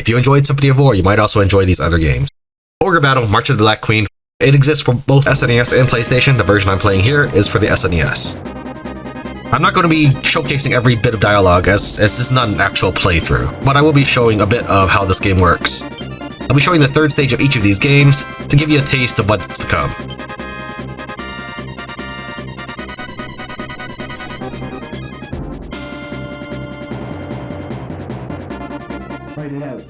If you enjoyed Symphony of War, you might also enjoy these other games. Ogre Battle, March of the Black Queen. It exists for both SNES and PlayStation. The version I'm playing here is for the SNES. I'm not going to be showcasing every bit of dialogue as this is not an actual playthrough, but I will be showing a bit of how this game works. I'll be showing the third stage of each of these games to give you a taste of what's to come. Write it out.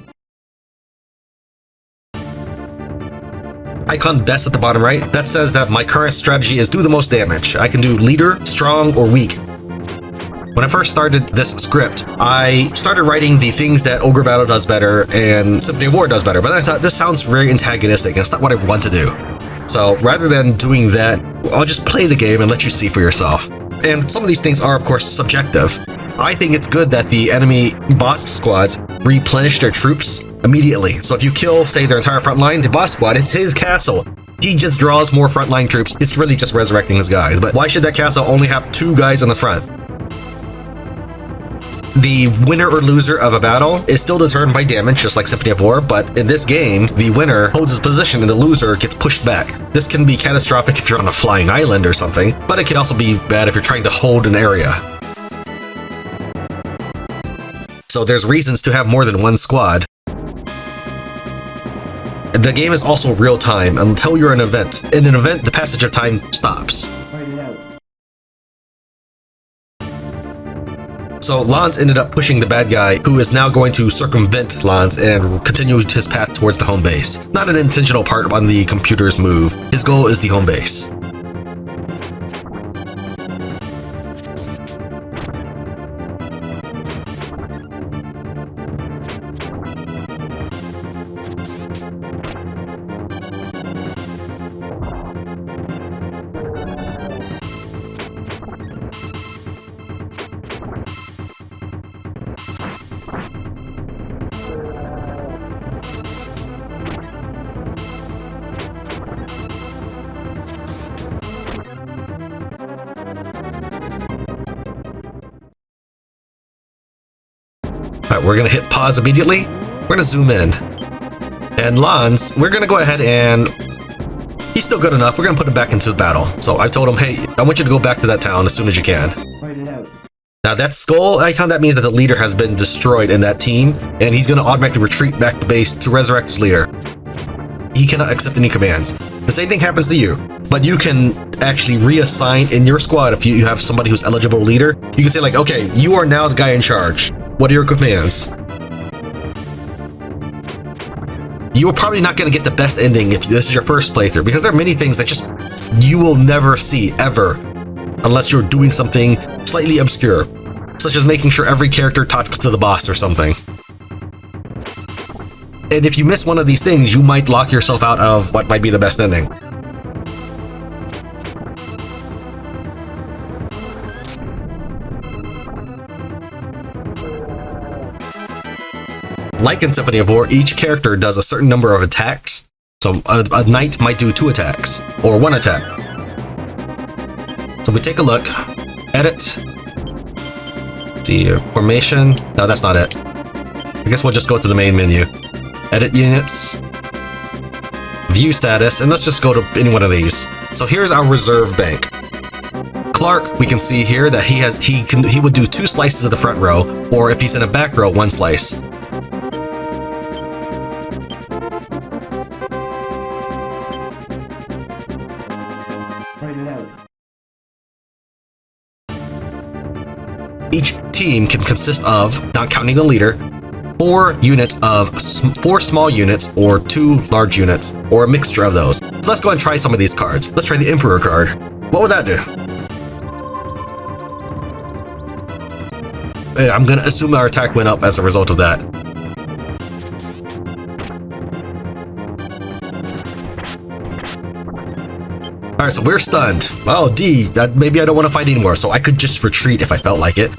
Icon best at the bottom right, that says that my current strategy is do the most damage. I can do leader, strong, or weak. When I first started this script, I started writing the things that Ogre Battle does better and Symphony of War does better, but I thought this sounds very antagonistic and it's not what I want to do. So rather than doing that, I'll just play the game and let you see for yourself. And some of these things are of course subjective. I think it's good that the enemy boss squads replenish their troops immediately. So if you kill, say, their entire front line, the boss squad, it's his castle. He just draws more frontline troops. It's really just resurrecting his guys. But why should that castle only have 2 guys on the front? The winner or loser of a battle is still determined by damage, just like Symphony of War, but in this game, the winner holds his position and the loser gets pushed back. This can be catastrophic if you're on a flying island or something, but it can also be bad if you're trying to hold an area. So there's reasons to have more than one squad. The game is also real time until you're in an event. In an event, the passage of time stops. Write it out. So Lance ended up pushing the bad guy, who is now going to circumvent Lance and continue his path towards the home base. Not an intentional part on the computer's move. His goal is the home base. Alright, we're gonna hit pause immediately. We're gonna zoom in. And Lance, we're gonna go ahead and... he's still good enough. We're gonna put him back into the battle. So I told him, hey, I want you to go back to that town as soon as you can. Write it out. Now that skull icon, that means that the leader has been destroyed in that team, and he's gonna automatically retreat back to base to resurrect his leader. He cannot accept any commands. The same thing happens to you, but you can actually reassign in your squad if you have somebody who's eligible leader. You can say like, okay, you are now the guy in charge. What are your commands? You are probably not going to get the best ending if this is your first playthrough, because there are many things that just you will never see ever unless you're doing something slightly obscure, such as making sure every character talks to the boss or something. And if you miss one of these things, you might lock yourself out of what might be the best ending. Like in Symphony of War, each character does a certain number of attacks. So a knight might do 2 attacks, or 1 attack. So we take a look, edit, see formation. No, that's not it. I guess we'll just go to the main menu. Edit units, view status, and let's just go to any one of these. So here's our reserve bank. Clark, we can see here that he would do 2 slices of the front row, or if he's in a back row, 1 slice. Write it out. Each team can consist of, not counting the leader, 4 small units or 2 large units, or a mixture of those. So let's go and try some of these cards. Let's try the Emperor card. What would that do? I'm gonna assume our attack went up as a result of that. Alright, so we're stunned. Oh, D, maybe I don't want to fight anymore, so I could just retreat if I felt like it.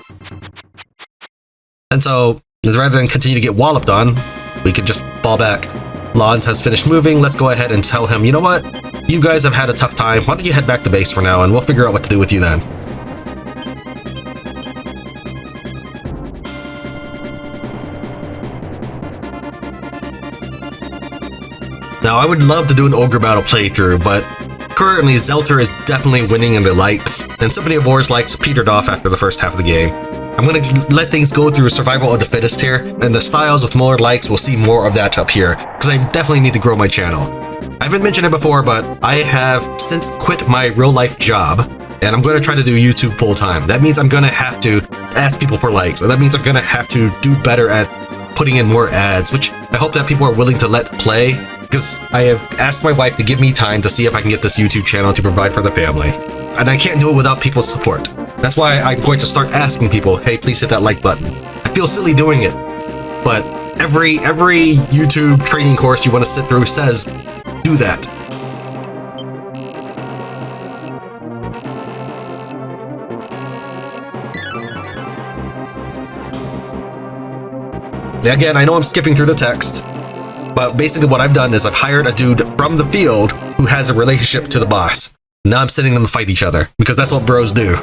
And so, rather than continue to get walloped on, we could just fall back. Lance has finished moving. Let's go ahead and tell him, you know what? You guys have had a tough time. Why don't you head back to base for now, and we'll figure out what to do with you then. Now, I would love to do an Ogre battle playthrough, but currently Zelter is definitely winning in the likes, and Symphony of War's likes petered off after the first half of the game. I'm going to let things go through survival of the fittest here, and the styles with more likes will see more of that up here, because I definitely need to grow my channel. I haven't mentioned it before, but I have since quit my real-life job, and I'm going to try to do YouTube full-time. That means I'm going to have to ask people for likes, and that means I'm going to have to do better at putting in more ads, which I hope that people are willing to let play, because I have asked my wife to give me time to see if I can get this YouTube channel to provide for the family. And I can't do it without people's support. That's why I'm going to start asking people, hey, please hit that like button. I feel silly doing it, but every YouTube training course you want to sit through says, do that. Again, I know I'm skipping through the text, but basically what I've done is I've hired a dude from the field who has a relationship to the boss. Now I'm sending them to fight each other, because that's what bros do.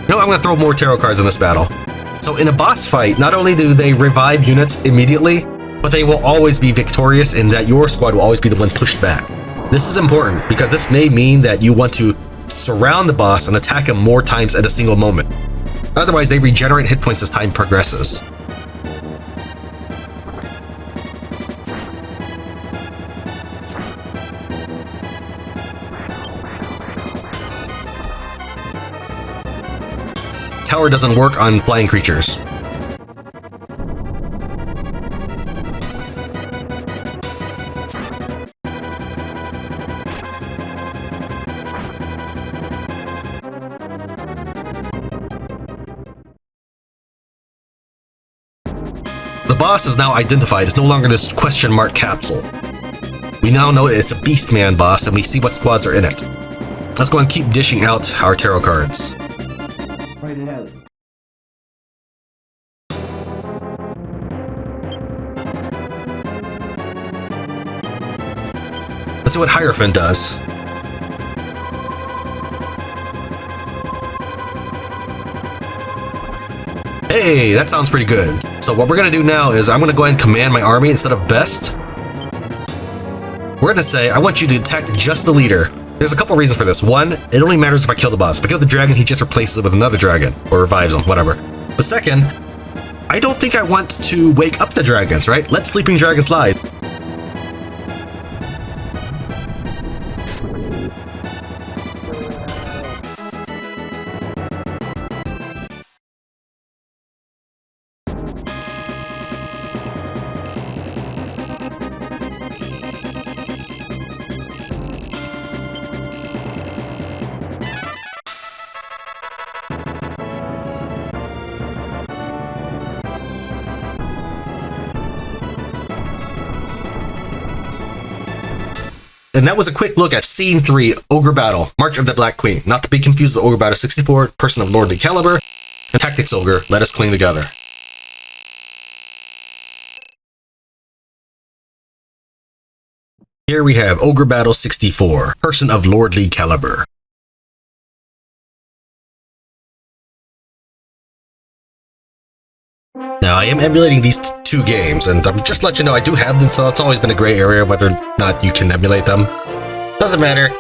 No, I'm going to throw more tarot cards in this battle. So in a boss fight, not only do they revive units immediately, but they will always be victorious in that your squad will always be the one pushed back. This is important because this may mean that you want to surround the boss and attack him more times at a single moment. Otherwise, they regenerate hit points as time progresses. Tower doesn't work on flying creatures. The boss is now identified. It's no longer this question mark capsule. We now know it's a Beastman boss, and we see what squads are in it. Let's go and keep dishing out our tarot cards. Write it out. Let's see what Hierophant does. Hey, that sounds pretty good. So what we're going to do now is I'm going to go ahead and command my army instead of best. We're going to say, I want you to attack just the leader. There's a couple reasons for this. One, it only matters if I kill the boss. If I kill the dragon, he just replaces it with another dragon, or revives him, whatever. But second, I don't think I want to wake up the dragons, right? Let sleeping dragons lie. And that was a quick look at Scene 3, Ogre Battle, March of the Black Queen. Not to be confused with Ogre Battle 64, Person of Lordly Caliber, and Tactics Ogre, Let Us Cling Together. Here we have Ogre Battle 64, Person of Lordly Caliber. Now, I am emulating these two games, and I'm just let you know I do have them, so it's always been a gray area whether or not you can emulate them. Doesn't matter.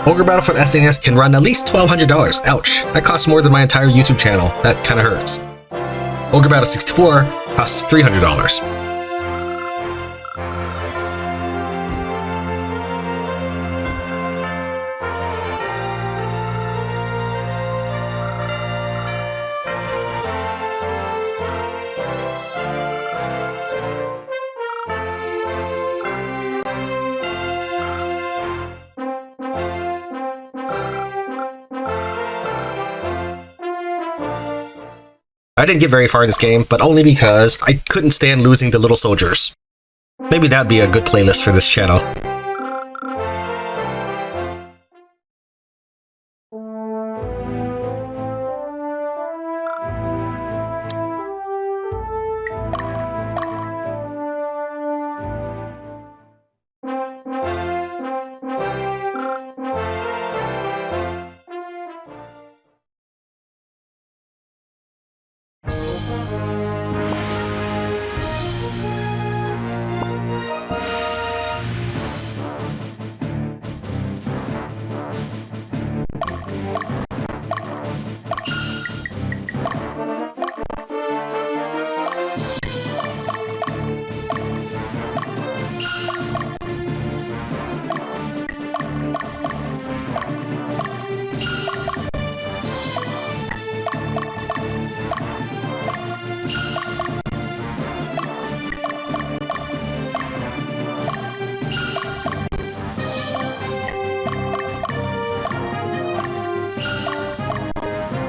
Ogre Battle for the SNES can run at least $1,200. Ouch. That costs more than my entire YouTube channel. That kind of hurts. Ogre Battle 64 costs $300. I didn't get very far in this game, but only because I couldn't stand losing the little soldiers. Maybe that'd be a good playlist for this channel.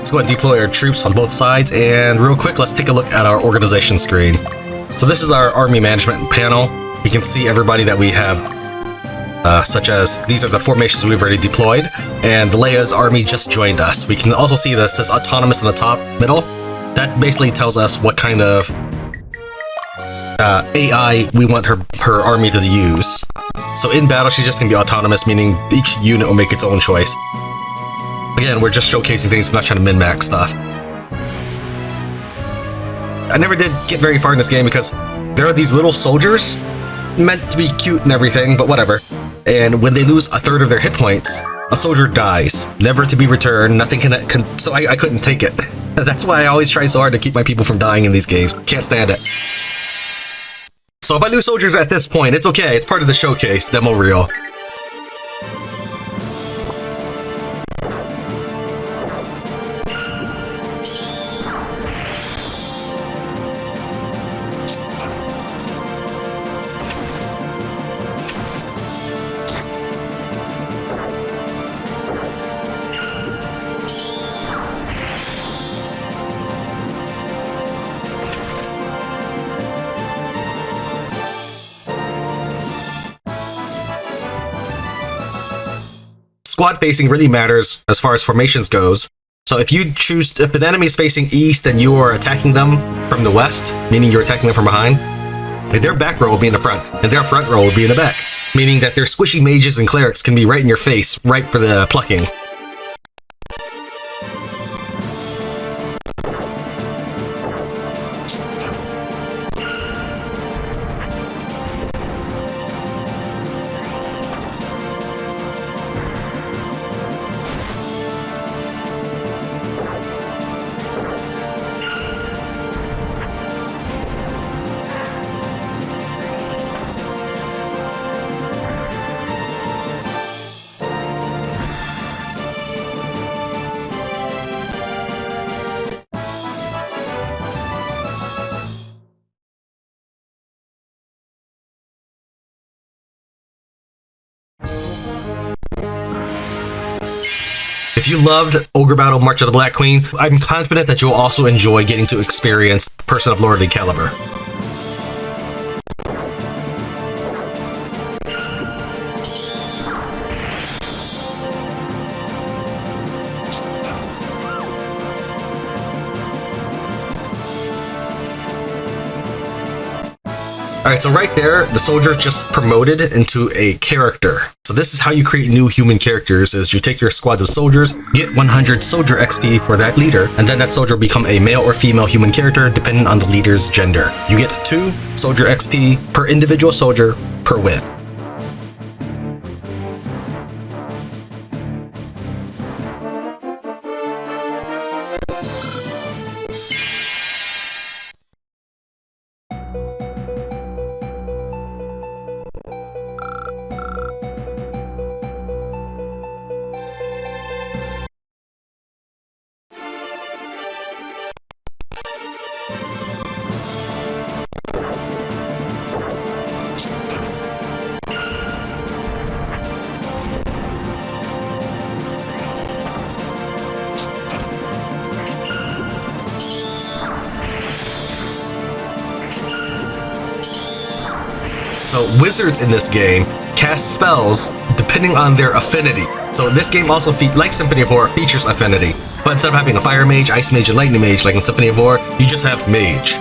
let's go ahead and deploy our troops on both sides, and real quick, let's take a look at our organization screen. So this is our army management panel. You can see everybody that we have, such as these are the formations we've already deployed, and Leia's army just joined us. We can also see that it says autonomous in the top middle. That basically tells us what kind of AI we want her army to use. So in battle, she's just going to be autonomous, meaning each unit will make its own choice. Again, we're just showcasing things, we're not trying to min-max stuff. I never did get very far in this game because there are these little soldiers meant to be cute and everything, but whatever. And when they lose a third of their hit points, a soldier dies, never to be returned, nothing so I couldn't take it. That's why I always try so hard to keep my people from dying in these games. Can't stand it. So if I lose soldiers at this point, it's okay. It's part of the showcase demo reel. Squad facing really matters as far as formations goes. So if an enemy is facing east and you are attacking them from the west, meaning you're attacking them from behind, their back row will be in the front, and their front row will be in the back, meaning that their squishy mages and clerics can be right in your face, right for the plucking. If you loved Ogre Battle March of the Black Queen, I'm confident that you'll also enjoy getting to experience Person of Lordly Caliber. Alright, so right there, the soldier just promoted into a character. So this is how you create new human characters, is you take your squads of soldiers, get 100 soldier XP for that leader, and then that soldier will become a male or female human character depending on the leader's gender. You get 2 soldier XP per individual soldier per win. So wizards in this game cast spells depending on their affinity. So this game also, like Symphony of War, features affinity. But instead of having a fire mage, ice mage, and lightning mage like in Symphony of War, you just have mage.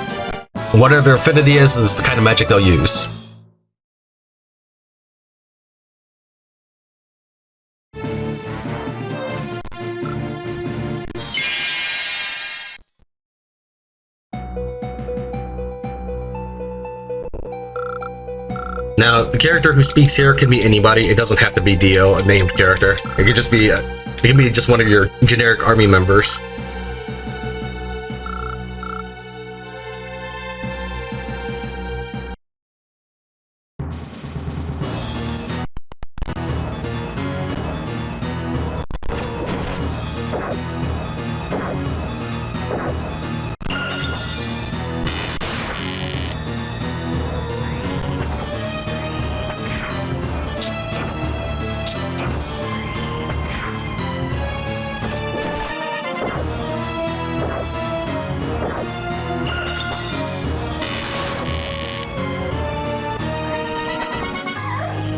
Whatever their affinity is the kind of magic they'll use. Now, the character who speaks here can be anybody. It doesn't have to be Dio, a named character. It could just be, just one of your generic army members.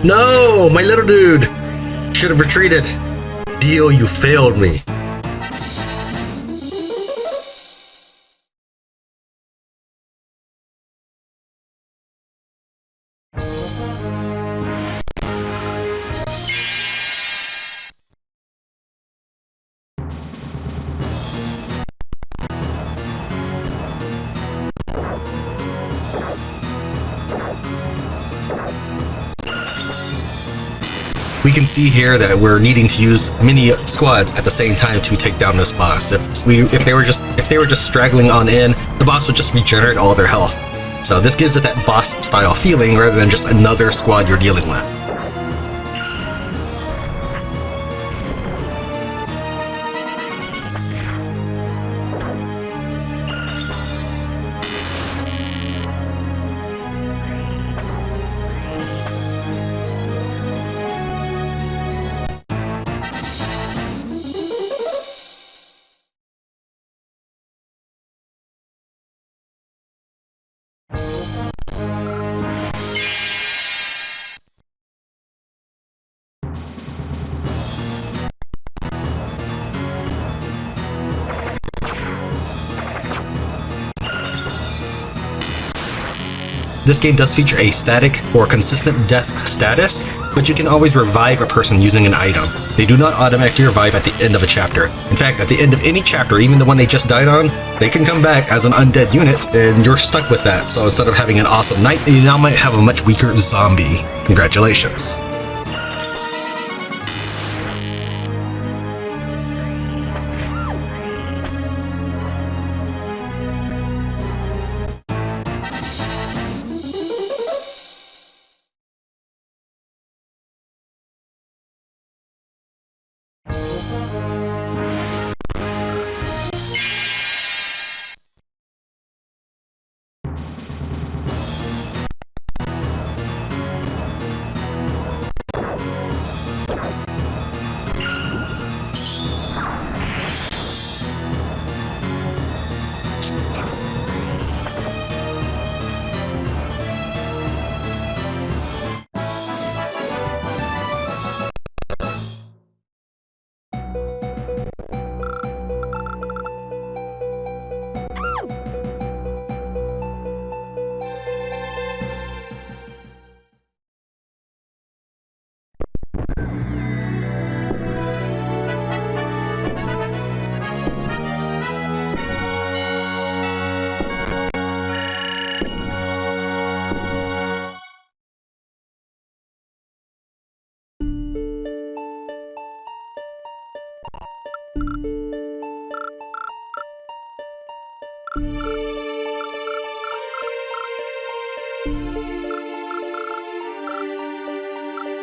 No, my little dude! Should have retreated. Deal, you failed me. We can see here that we're needing to use mini squads at the same time to take down this boss. If they were just straggling on in, the boss would just regenerate all their health. So this gives it that boss style feeling rather than just another squad you're dealing with. This game does feature a static or consistent death status, but you can always revive a person using an item. They do not automatically revive at the end of a chapter. In fact, at the end of any chapter, even the one they just died on, they can come back as an undead unit, and you're stuck with that. So instead of having an awesome knight, you now might have a much weaker zombie. Congratulations.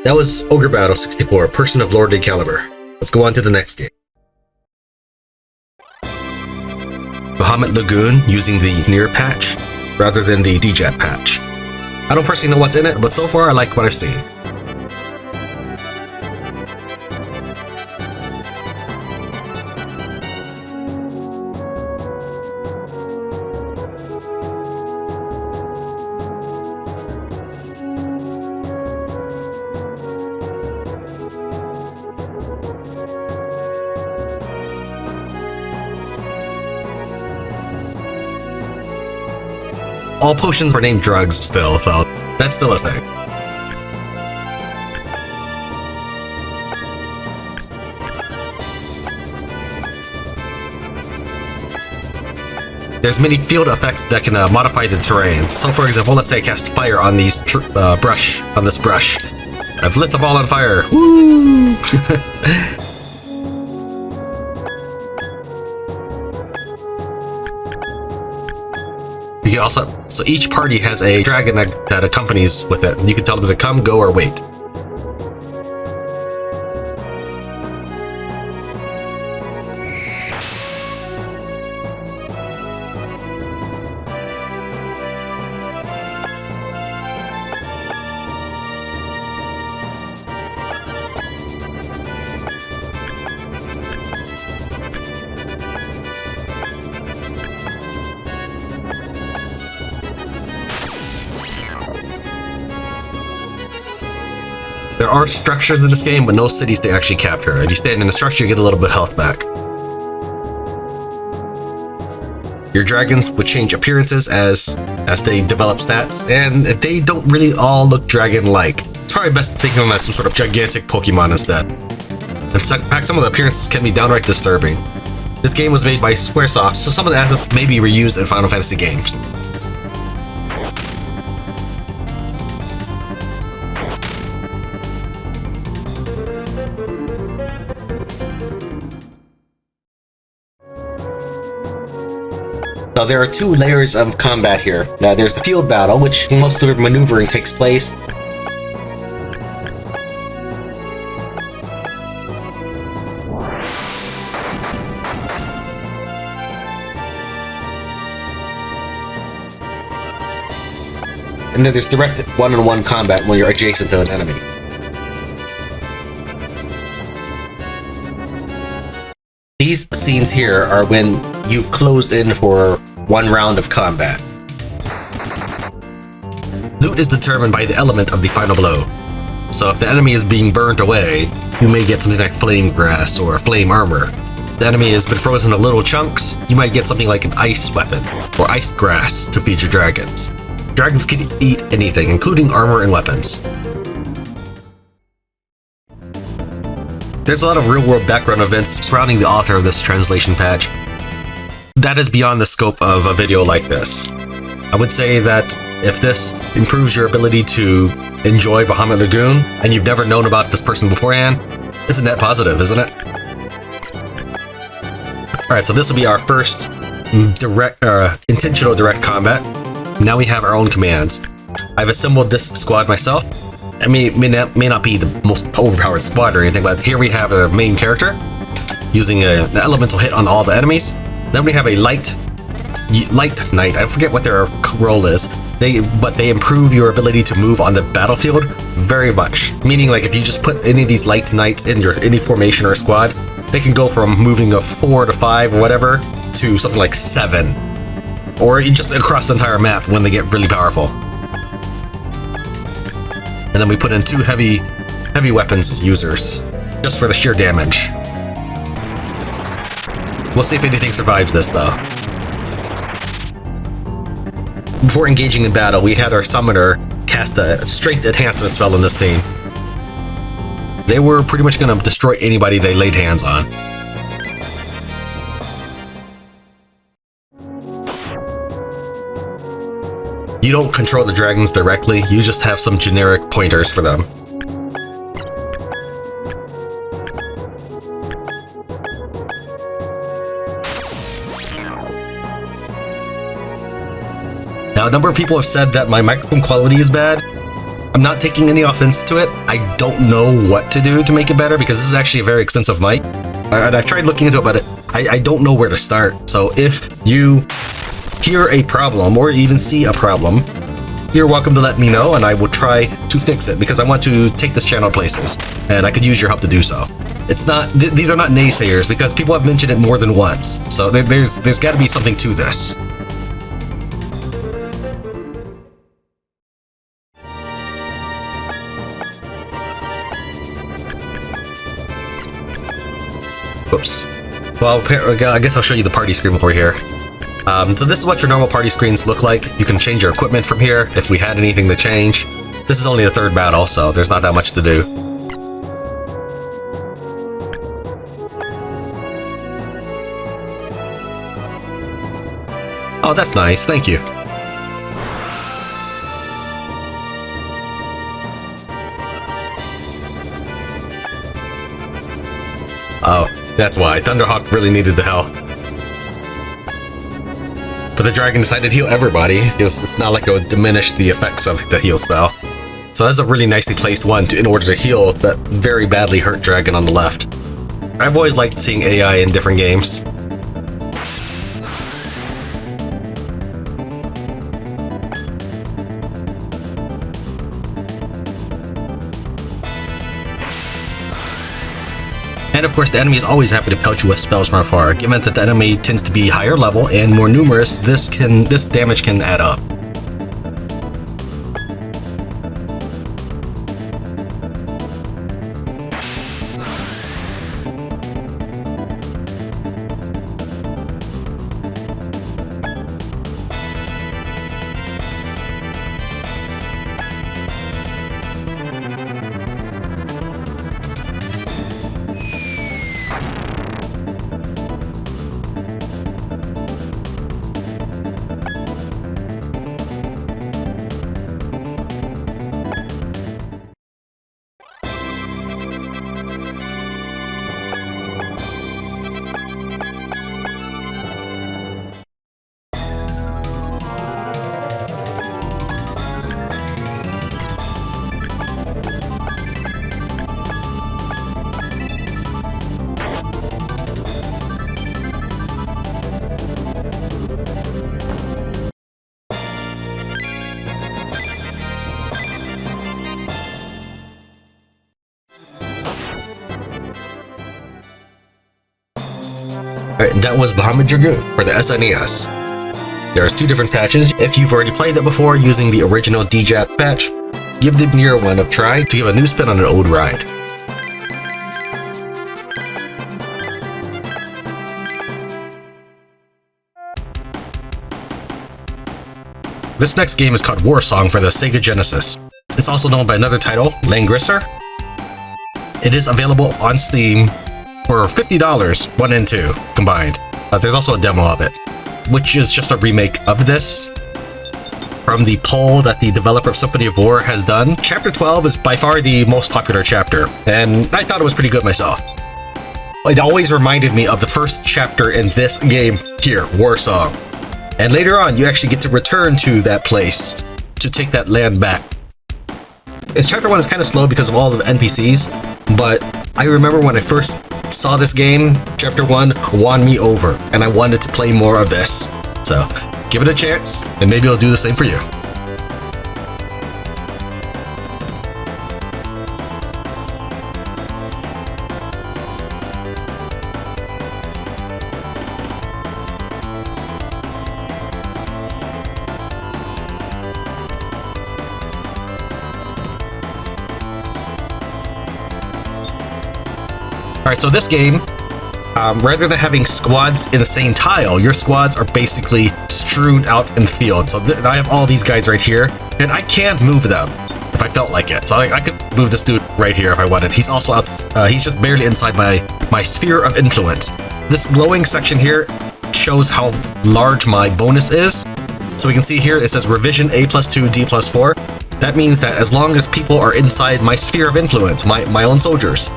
That was Ogre Battle 64, Person of Lord Excalibur. Let's go on to the next game. Bahamut Lagoon using the Near patch rather than the Dejap patch. I don't personally know what's in it, but so far I like what I've seen. All potions are named drugs still, so that's still a thing. There's many field effects that can modify the terrain. So for example, let's say I cast fire on these brush. I've lit the ball on fire. Woo! You can also, so each party has a dragon that accompanies with it. You can tell them to come, go, or wait. There are structures in this game, but no cities to actually capture. If you stand in a structure, you get a little bit of health back. Your dragons would change appearances as they develop stats, and they don't really all look dragon-like. It's probably best to think of them as some sort of gigantic Pokemon instead. In fact, some of the appearances can be downright disturbing. This game was made by Squaresoft, so some of the assets may be reused in Final Fantasy games. Now, there are two layers of combat here. Now, there's the field battle, which most of the maneuvering takes place. And then there's direct one-on-one combat when you're adjacent to an enemy. These scenes here are when you've closed in for one round of combat. Loot is determined by the element of the final blow. So if the enemy is being burnt away, you may get something like flame grass or flame armor. If the enemy has been frozen to little chunks, you might get something like an ice weapon or ice grass to feed your dragons. Dragons can eat anything, including armor and weapons. There's a lot of real-world background events surrounding the author of this translation patch. That is beyond the scope of a video like this. I would say that if this improves your ability to enjoy Bahamut Lagoon, and you've never known about this person beforehand, it's a net positive, isn't it? Alright, so this will be our first intentional direct combat. Now we have our own commands. I've assembled this squad myself. I mean, it may not be the most overpowered squad or anything, but here we have a main character using an elemental hit on all the enemies. Then we have a light knight. I forget what their role is. But they improve your ability to move on the battlefield very much. Meaning, like, if you just put any of these light knights in any formation or squad, they can go from moving of 4 to 5 or whatever to something like 7. Or just across the entire map when they get really powerful. And then we put in 2 heavy weapons users, just for the sheer damage. We'll see if anything survives this, though. Before engaging in battle, we had our summoner cast a strength enhancement spell on this team. They were pretty much going to destroy anybody they laid hands on. You don't control the dragons directly, you just have some generic pointers for them. Now, a number of people have said that my microphone quality is bad. I'm not taking any offense to it. I don't know what to do to make it better because this is actually a very expensive mic. And I've tried looking into it, but I don't know where to start. So if you hear a problem or even see a problem, you're welcome to let me know and I will try to fix it because I want to take this channel places and I could use your help to do so. It's not, these are not naysayers because people have mentioned it more than once. So there's got to be something to this. Oops. Well, I guess I'll show you the party screen over here. So this is what your normal party screens look like. You can change your equipment from here if we had anything to change. This is only the 3rd battle, so there's not that much to do. Oh, that's nice. Thank you. Oh, that's why. Thunderhawk really needed the help. But the dragon decided to heal everybody, because it's not like it would diminish the effects of the heal spell. So that's a really nicely placed one in order to heal that very badly hurt dragon on the left. I've always liked seeing AI in different games. And of course, the enemy is always happy to pelt you with spells from afar. Given that the enemy tends to be higher level and more numerous, this damage can add up. Alright, that was Bahamut Lagoon for the SNES. There's 2 different patches. If you've already played that before using the original Dejap patch, give the newer one a try to give a new spin on an old ride. This next game is called Warsong for the Sega Genesis. It's also known by another title, Langrisser. It is available on Steam for $50, 1 and 2 combined. There's also a demo of it, which is just a remake of this from the poll that the developer of Symphony of War has done. Chapter 12 is by far the most popular chapter, and I thought it was pretty good myself. It always reminded me of the first chapter in this game here, Warsong. And later on, you actually get to return to that place to take that land back. Its chapter 1 is kind of slow because of all the NPCs, but I remember when I first saw this game, chapter 1 won me over, and I wanted to play more of this. So, give it a chance, and maybe it'll do the same for you. Alright, so this game, rather than having squads in the same tile, your squads are basically strewn out in the field. So I have all these guys right here, and I can't move them if I felt like it. So I could move this dude right here if I wanted. He's also out, he's just barely inside my sphere of influence. This glowing section here shows how large my bonus is. So we can see here it says revision A+2, D+4. That means that as long as people are inside my sphere of influence, my own soldiers,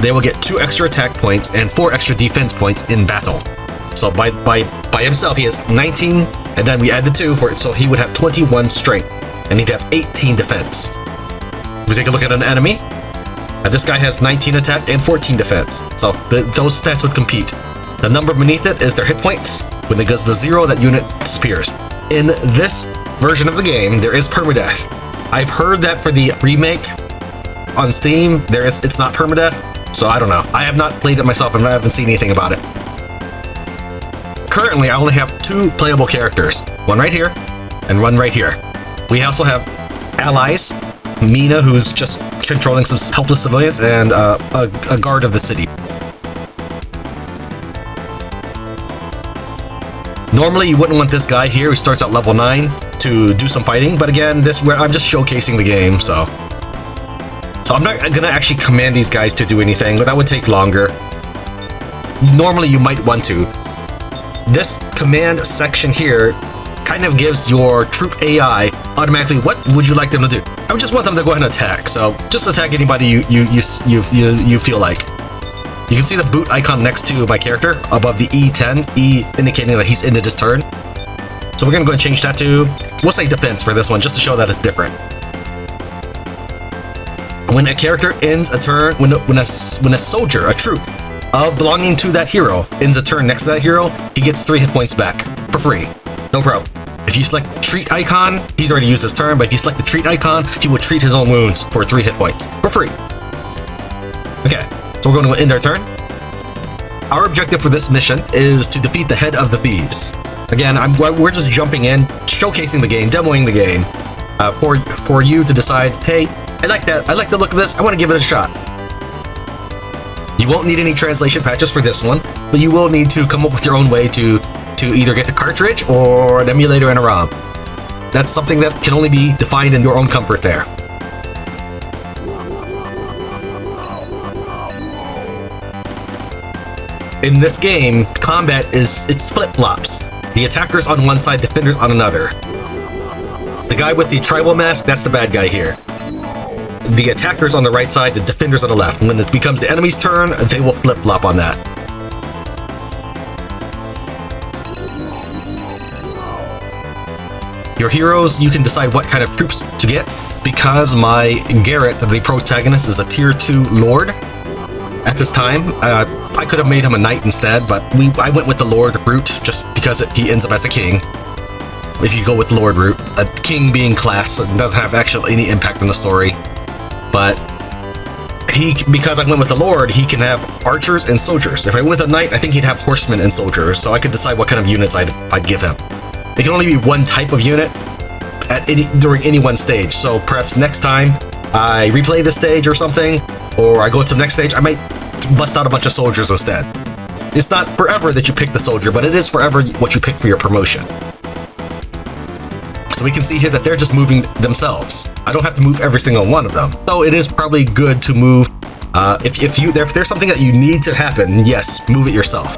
they will get 2 extra attack points and 4 extra defense points in battle. So by himself, he has 19, and then we add the 2 for it, so he would have 21 strength, and he'd have 18 defense. If we take a look at an enemy, this guy has 19 attack and 14 defense, so those stats would compete. The number beneath it is their hit points. When it goes to 0, that unit disappears. In this version of the game, there is permadeath. I've heard that for the remake on Steam, it's not permadeath. So I don't know. I have not played it myself and I haven't seen anything about it. Currently, I only have 2 playable characters. One right here, and one right here. We also have allies. Mina, who's just controlling some helpless civilians, and a guard of the city. Normally, you wouldn't want this guy here who starts at level 9 to do some fighting, but again, I'm just showcasing the game, so I'm not gonna actually command these guys to do anything, but that would take longer. Normally you might want to. This command section here kind of gives your troop AI automatically what would you like them to do. I would just want them to go ahead and attack, so just attack anybody you feel like. You can see the boot icon next to my character above the E10, E indicating that he's ended his turn. So we're gonna go and change that to, we'll say defense for this one, just to show that it's different. When a character ends a turn, when a soldier, a troop belonging to that hero ends a turn next to that hero, he gets 3 hit points back for free. No problem. If you select treat icon, he's already used his turn, but if you select the treat icon, he will treat his own wounds for 3 hit points for free. Okay, so we're going to end our turn. Our objective for this mission is to defeat the head of the thieves. Again, we're just jumping in, showcasing the game, demoing the game, for you to decide, hey, I like that. I like the look of this. I want to give it a shot. You won't need any translation patches for this one, but you will need to come up with your own way to either get a cartridge or an emulator and a ROM. That's something that can only be defined in your own comfort there. In this game, combat it's flip-flops. The attackers on one side, defenders on another. The guy with the tribal mask, that's the bad guy here. The attackers on the right side, the defenders on the left. When it becomes the enemy's turn, they will flip-flop on that. Your heroes, you can decide what kind of troops to get. Because my Garrett, the protagonist, is a tier 2 lord at this time, I could have made him a knight instead, but I went with the lord route just because he ends up as a king. If you go with lord route, a king being class doesn't have actually any impact on the story. But because I went with the Lord, he can have archers and soldiers. If I went with a knight, I think he'd have horsemen and soldiers, so I could decide what kind of units I'd give him. It can only be one type of unit during any one stage, so perhaps next time I replay the stage or something, or I go to the next stage, I might bust out a bunch of soldiers instead. It's not forever that you pick the soldier, but it is forever what you pick for your promotion. So we can see here that they're just moving themselves. I don't have to move every single one of them. So it is probably good to move. If there's something that you need to happen, yes, move it yourself.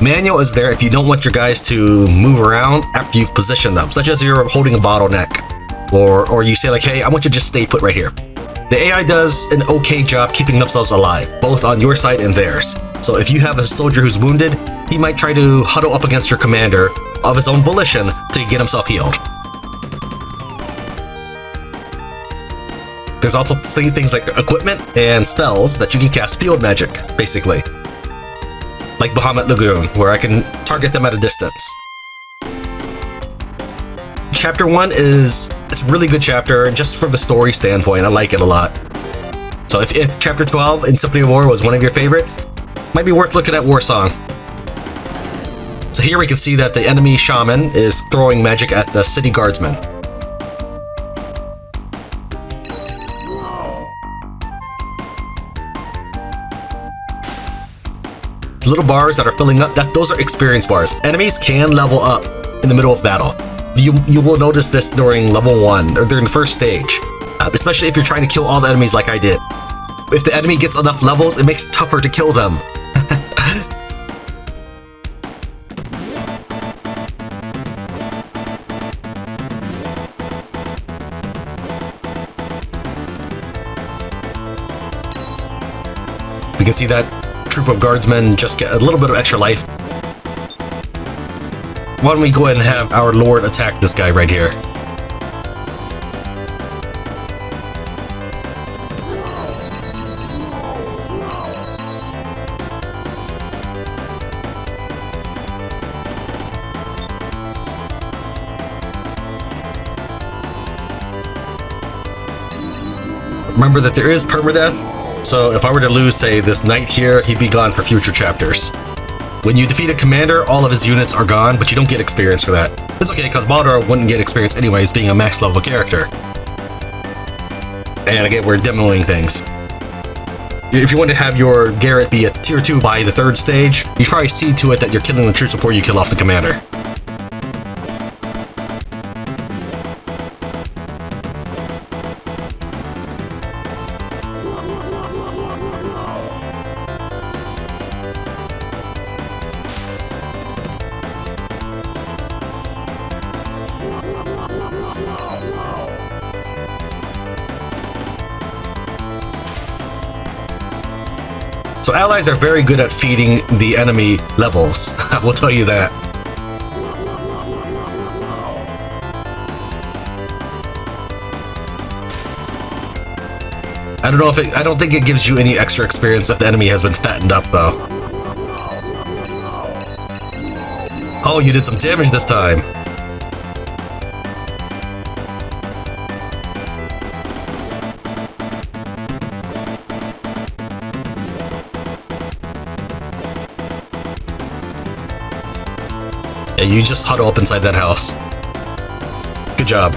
Manual is there if you don't want your guys to move around after you've positioned them, such as you're holding a bottleneck, or you say like, hey, I want you to just stay put right here. The AI does an okay job keeping themselves alive, both on your side and theirs. So if you have a soldier who's wounded, he might try to huddle up against your commander of his own volition to get himself healed. There's also things like equipment and spells that you can cast field magic, basically. Like Bahamut Lagoon, where I can target them at a distance. Chapter 1 it's a really good chapter, just from the story standpoint. I like it a lot. So if Chapter 12 in Symphony of War was one of your favorites, might be worth looking at Warsong. So here we can see that the enemy shaman is throwing magic at the city guardsmen. Little bars that are filling up, those are experience bars. Enemies can level up in the middle of battle. You will notice this during level 1 or during the first stage, especially if you're trying to kill all the enemies like I did. If the enemy gets enough levels, it makes it tougher to kill them. We can see that troop of guardsmen just get a little bit of extra life. Why don't we go ahead and have our Lord attack this guy right here? Remember that there is permadeath. So if I were to lose, say, this knight here, he'd be gone for future chapters. When you defeat a commander, all of his units are gone, but you don't get experience for that. It's okay, because Baldur wouldn't get experience anyways, being a max level character. And again, we're demoing things. If you want to have your Garrett be a tier 2 by the 3rd stage, you should probably see to it that you're killing the troops before you kill off the commander. So allies are very good at feeding the enemy levels. I will tell you that. I don't think it gives you any extra experience if the enemy has been fattened up though. Oh, you did some damage this time. Yeah, you just huddle up inside that house. Good job.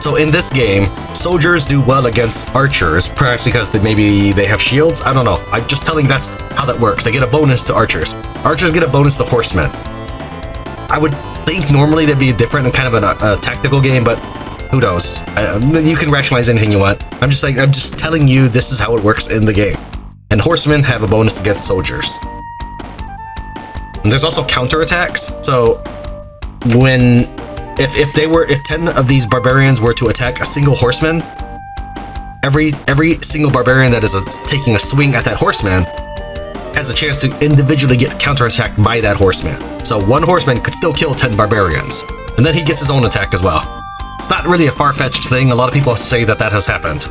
So in this game, soldiers do well against archers, perhaps because maybe they have shields? I don't know. I'm just telling that's how that works. They get a bonus to archers. Archers get a bonus to horsemen. I would think normally they'd be different in kind of a tactical game, but who knows? You can rationalize anything you want. I'm just telling you this is how it works in the game. And horsemen have a bonus against soldiers. And there's also counterattacks. So if 10 of these barbarians were to attack a single horseman, every single barbarian that is taking a swing at that horseman has a chance to individually get counterattacked by that horseman. So one horseman could still kill 10 barbarians, and then he gets his own attack as well. It's not really a far-fetched thing. A lot of people say that has happened.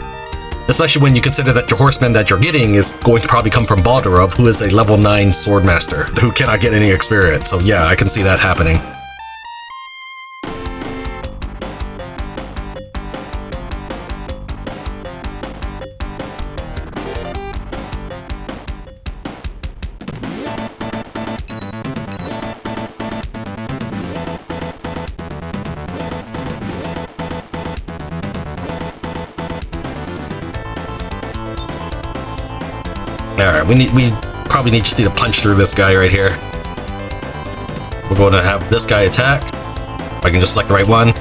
especially when you consider that your horseman that you're getting is going to probably come from Baldarov, who is a level 9 swordmaster, who cannot get any experience. So yeah, I can see that happening. Alright, we probably just need to punch through this guy right here. We're going to have this guy attack. If I can just select the right one.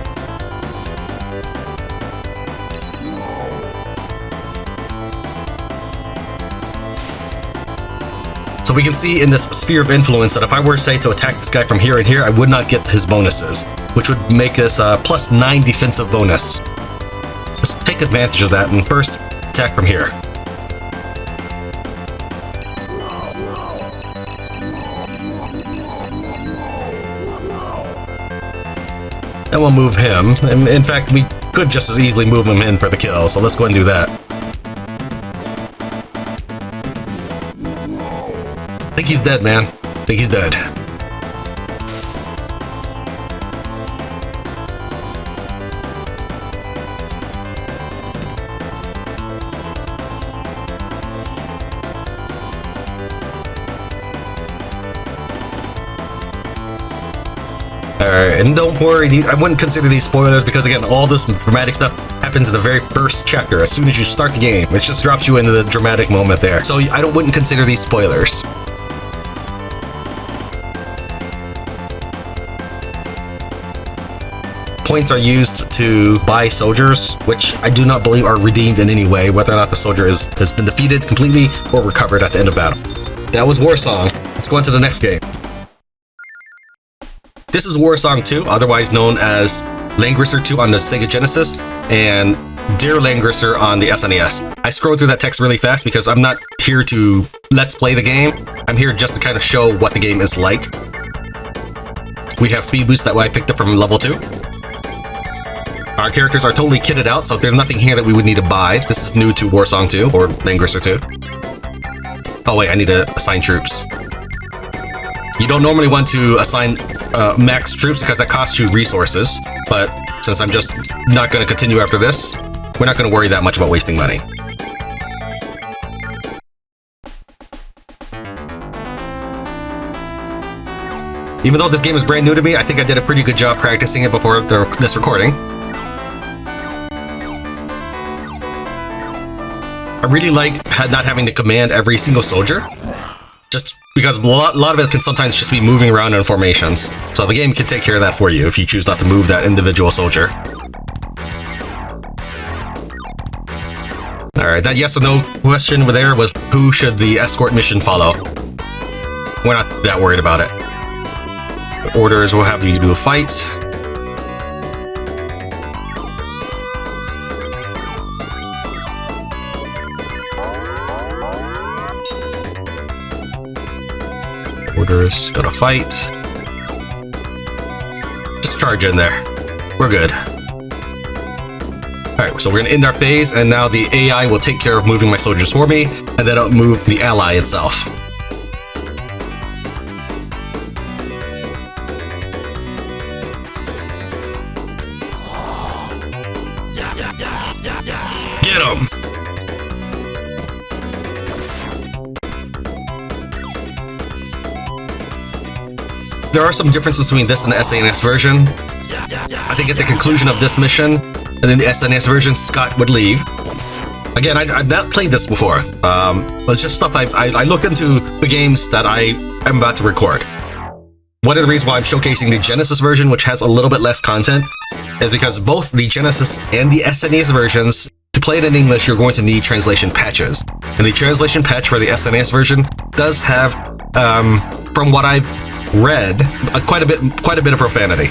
So we can see in this sphere of influence that if I were, say, to attack this guy from here and here, I would not get his bonuses, which would make this a +9 defensive bonus. Let's take advantage of that and first attack from here. And we'll move him. In fact, we could just as easily move him in for the kill, so let's go ahead and do that. I think he's dead, man. I think he's dead. Alright, and don't worry, I wouldn't consider these spoilers because, again, all this dramatic stuff happens in the very first chapter. As soon as you start the game, it just drops you into the dramatic moment there. So I wouldn't consider these spoilers. Points are used to buy soldiers, which I do not believe are redeemed in any way, whether or not the soldier has been defeated completely or recovered at the end of battle. That was Warsong. Let's go on to the next game. This is Warsong 2, otherwise known as Langrisser II on the Sega Genesis and Dear Langrisser on the SNES. I scrolled through that text really fast because I'm not here to let's play the game. I'm here just to kind of show what the game is like. We have speed boost that I picked up from level 2. Our characters are totally kitted out, so there's nothing here that we would need to buy. This is new to Warsong 2 or Langrisser 2. Oh wait, I need to assign troops. You don't normally want to assign max troops because that costs you resources, but since I'm just not going to continue after this, we're not going to worry that much about wasting money. Even though this game is brand new to me, I think I did a pretty good job practicing it before this recording. I really like not having to command every single soldier, just because a lot of it can sometimes just be moving around in formations. So the game can take care of that for you if you choose not to move that individual soldier. Alright, that yes or no question over there was who should the escort mission follow? We're not that worried about it. The orders will have you do a fight. Orders, go to fight. Just charge in there. We're good. Alright, so we're gonna end our phase, and now the AI will take care of moving my soldiers for me, and then I'll move the ally itself. Get him! There are some differences between this and the SNS version. I think at the conclusion of this mission, and then the SNS version, Scott would leave. Again, I've not played this before. It's just stuff I looked into the games that I am about to record. One of the reasons why I'm showcasing the Genesis version, which has a little bit less content, is because both the Genesis and the SNES versions, to play it in English, you're going to need translation patches. And the translation patch for the SNES version does have, from what I've read, quite a bit of profanity.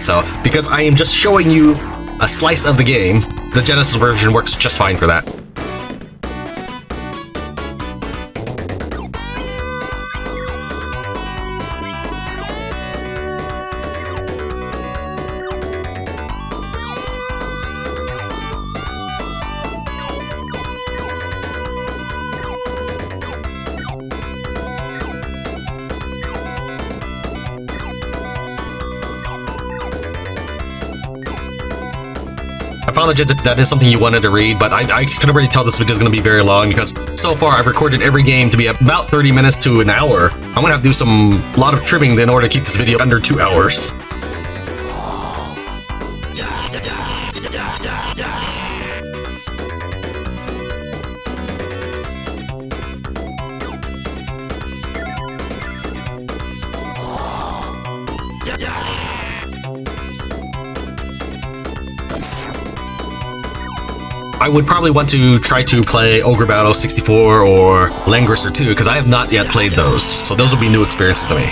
So, because I am just showing you a slice of the game, the Genesis version works just fine for that. I apologize if that is something you wanted to read, but I can already tell this video is going to be very long because so far I've recorded every game to be about 30 minutes to an hour. I'm going to have to do a lot of trimming in order to keep this video under 2 hours. I would probably want to try to play Ogre Battle 64 or Langrisser II because I have not yet played those, so those will be new experiences to me.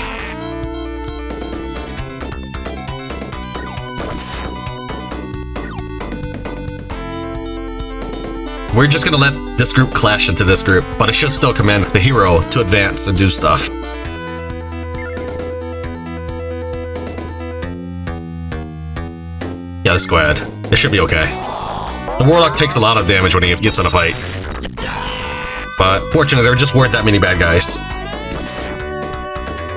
We're just gonna let this group clash into this group, but I should still command the hero to advance and do stuff. Yeah, let's go ahead. It should be okay. The Warlock takes a lot of damage when he gets in a fight. But fortunately, there just weren't that many bad guys.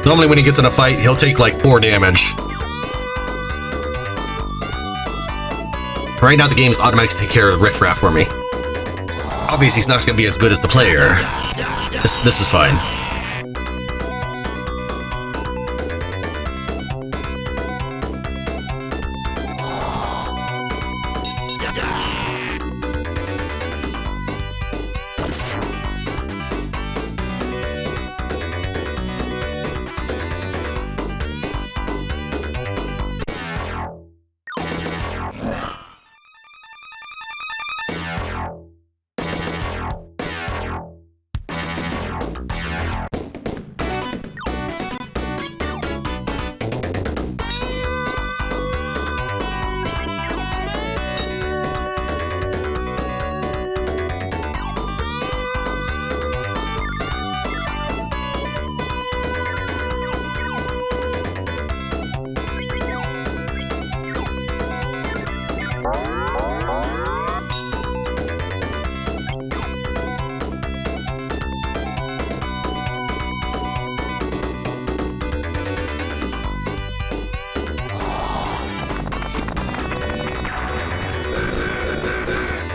Normally when he gets in a fight, he'll take like 4 damage. Right now the game's automatically take care of Riff Raff for me. Obviously he's not going to be as good as the player. This is fine.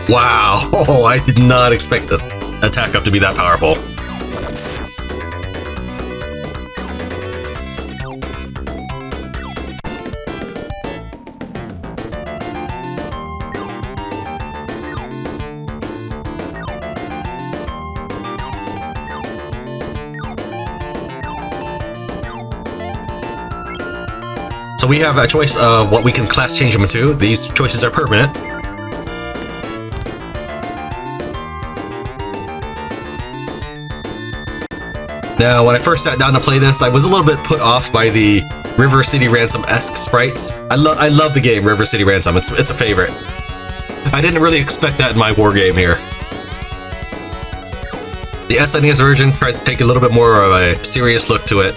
Wow, oh, I did not expect the attack up to be that powerful. So we have a choice of what we can class change them into. These choices are permanent. Now, when I first sat down to play this, I was a little bit put off by the River City Ransom-esque sprites. I love the game River City Ransom. It's a favorite. I didn't really expect that in my war game here. The SNES version tries to take a little bit more of a serious look to it.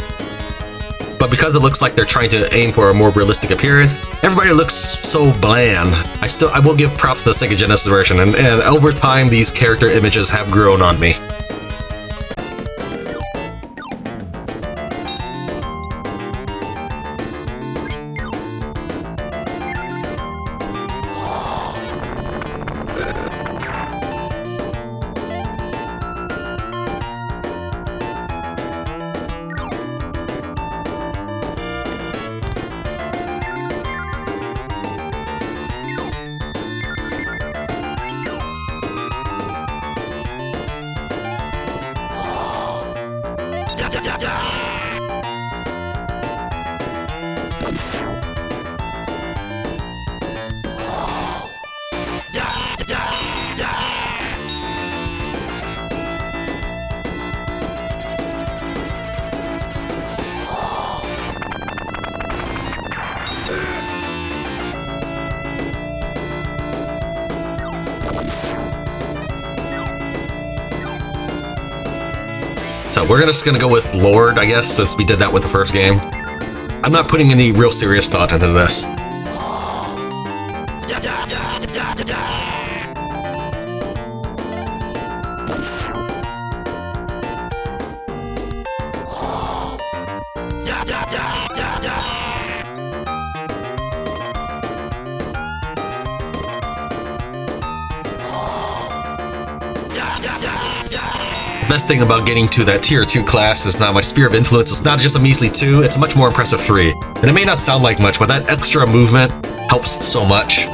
But because it looks like they're trying to aim for a more realistic appearance, everybody looks so bland. I will give props to the Sega Genesis version, and over time these character images have grown on me. So we're just gonna go with Lord, I guess, since we did that with the first game. I'm not putting any real serious thought into this. The best thing about getting to that tier 2 class is now my sphere of influence is not just a measly 2, it's a much more impressive 3. And it may not sound like much, but that extra movement helps so much.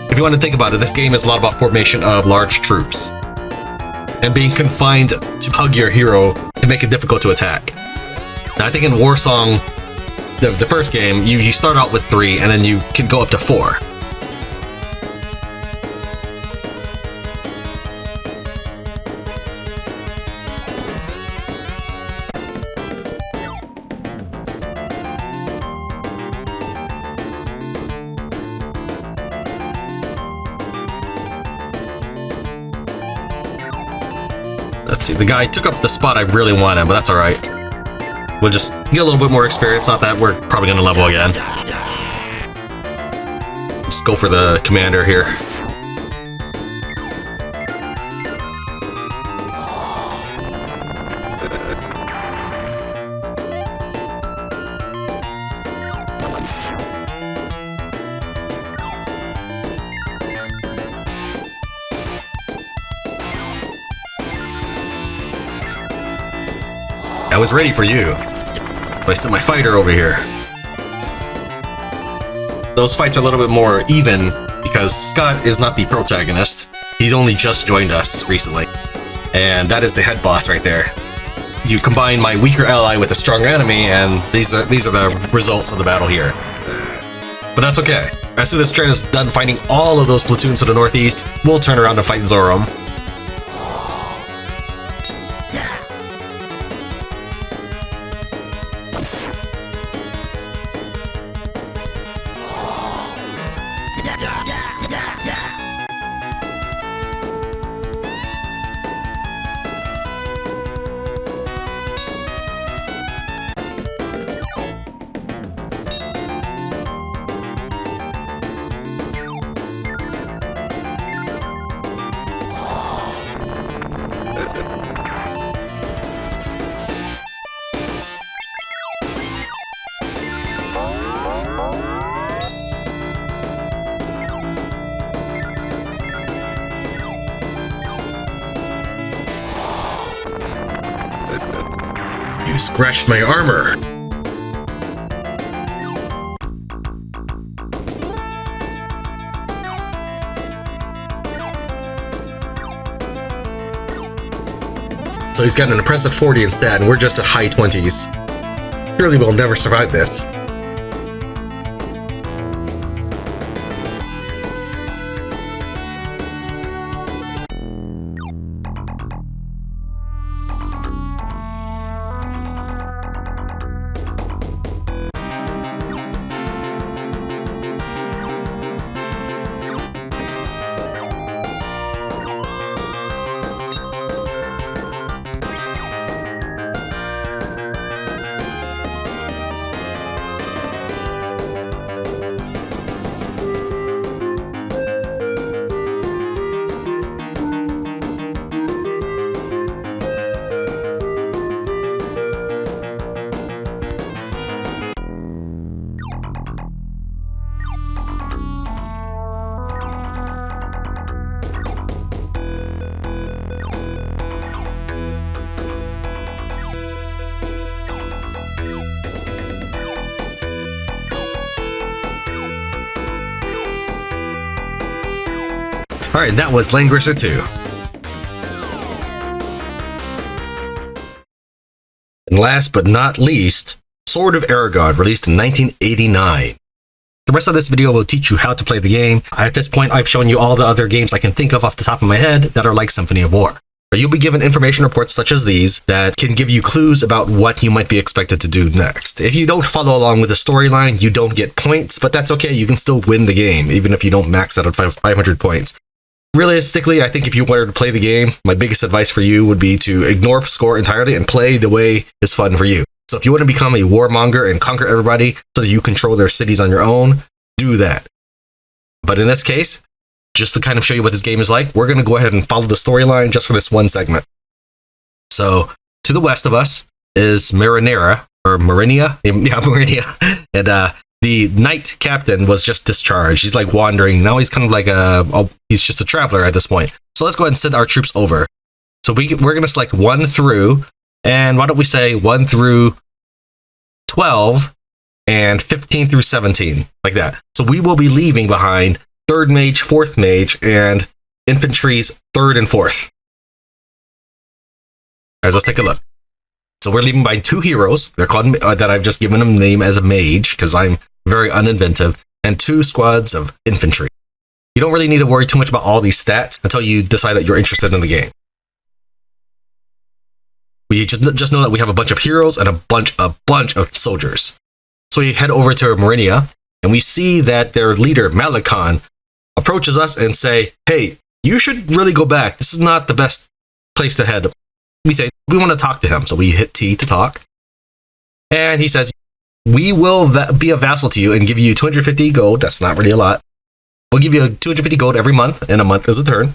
If you want to think about it, this game is a lot about formation of large troops. And being confined to hug your hero can make it difficult to attack. Now I think in Warsong, the first game, you start out with 3 and then you can go up to 4. Let's see, the guy took up the spot I really wanted, but that's alright. We'll just get a little bit more experience, not that we're probably going to level again. Just go for the commander here. I was ready for you. I sent my fighter over here. Those fights are a little bit more even because Scott is not the protagonist. He's only just joined us recently. And that is the head boss right there. You combine my weaker ally with a stronger enemy, and these are the results of the battle here. But that's okay. As soon as Tran is done fighting all of those platoons to the northeast, we'll turn around and fight Zoram. You scratched my armor. So he's got an impressive 40 in stat, and we're just at high 20s. Surely we'll never survive this. Alright, that was Langrisser II. And last but not least, Sword of Aragon, released in 1989. The rest of this video will teach you how to play the game. At this point, I've shown you all the other games I can think of off the top of my head that are like Symphony of War. You'll be given information reports such as these that can give you clues about what you might be expected to do next. If you don't follow along with the storyline, you don't get points, but that's okay, you can still win the game, even if you don't max out at 500 points. Realistically, I think if you wanted to play the game, my biggest advice for you would be to ignore score entirely and play the way is fun for you. So if you want to become a warmonger and conquer everybody so that you control their cities on your own, do that. But in this case, just to kind of show you what this game is like, we're going to go ahead and follow the storyline just for this one segment. So, to the west of us is Marinia. Yeah, Marinia. And the knight captain was just discharged. He's like wandering. Now he's kind of like he's just a traveler at this point. So let's go ahead and send our troops over. So we're going to select 1 through, and why don't we say 1 through 12 and 15 through 17, like that. So we will be leaving behind 3rd mage, 4th mage, and infantry's 3rd and 4th. All right, let's take a look. So we're leaving behind 2 heroes. They're called that I've just given them name as a mage because I'm very uninventive, and 2 squads of infantry. You don't really need to worry too much about all these stats until you decide that you're interested in the game. We just know that we have a bunch of heroes and a bunch of soldiers. So we head over to Meridia, and we see that their leader, Malakon, approaches us and say, hey, you should really go back. This is not the best place to head. We say, we want to talk to him. So we hit T to talk. And he says, we will be a vassal to you and give you 250 gold. That's not really a lot. We'll give you 250 gold every month, and a month is a turn,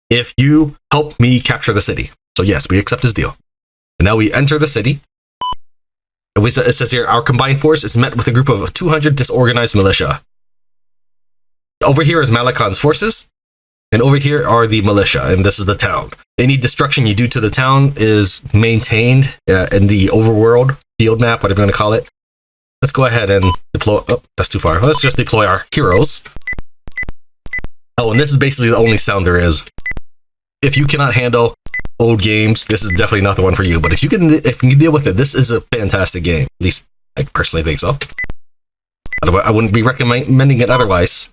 if you help me capture the city. So yes, we accept his deal. And now we enter the city. And it says here, our combined force is met with a group of 200 disorganized militia. Over here is Malakon's forces, and over here are the militia, and this is the town. Any destruction you do to the town is maintained in the overworld field map, whatever you want to call it. Let's go ahead and deploy. Oh, that's too far. Let's just deploy our heroes. Oh, and this is basically the only sound there is. If you cannot handle old games, this is definitely not the one for you. But if you can deal with it, this is a fantastic game. At least I personally think so. I wouldn't be recommending it otherwise.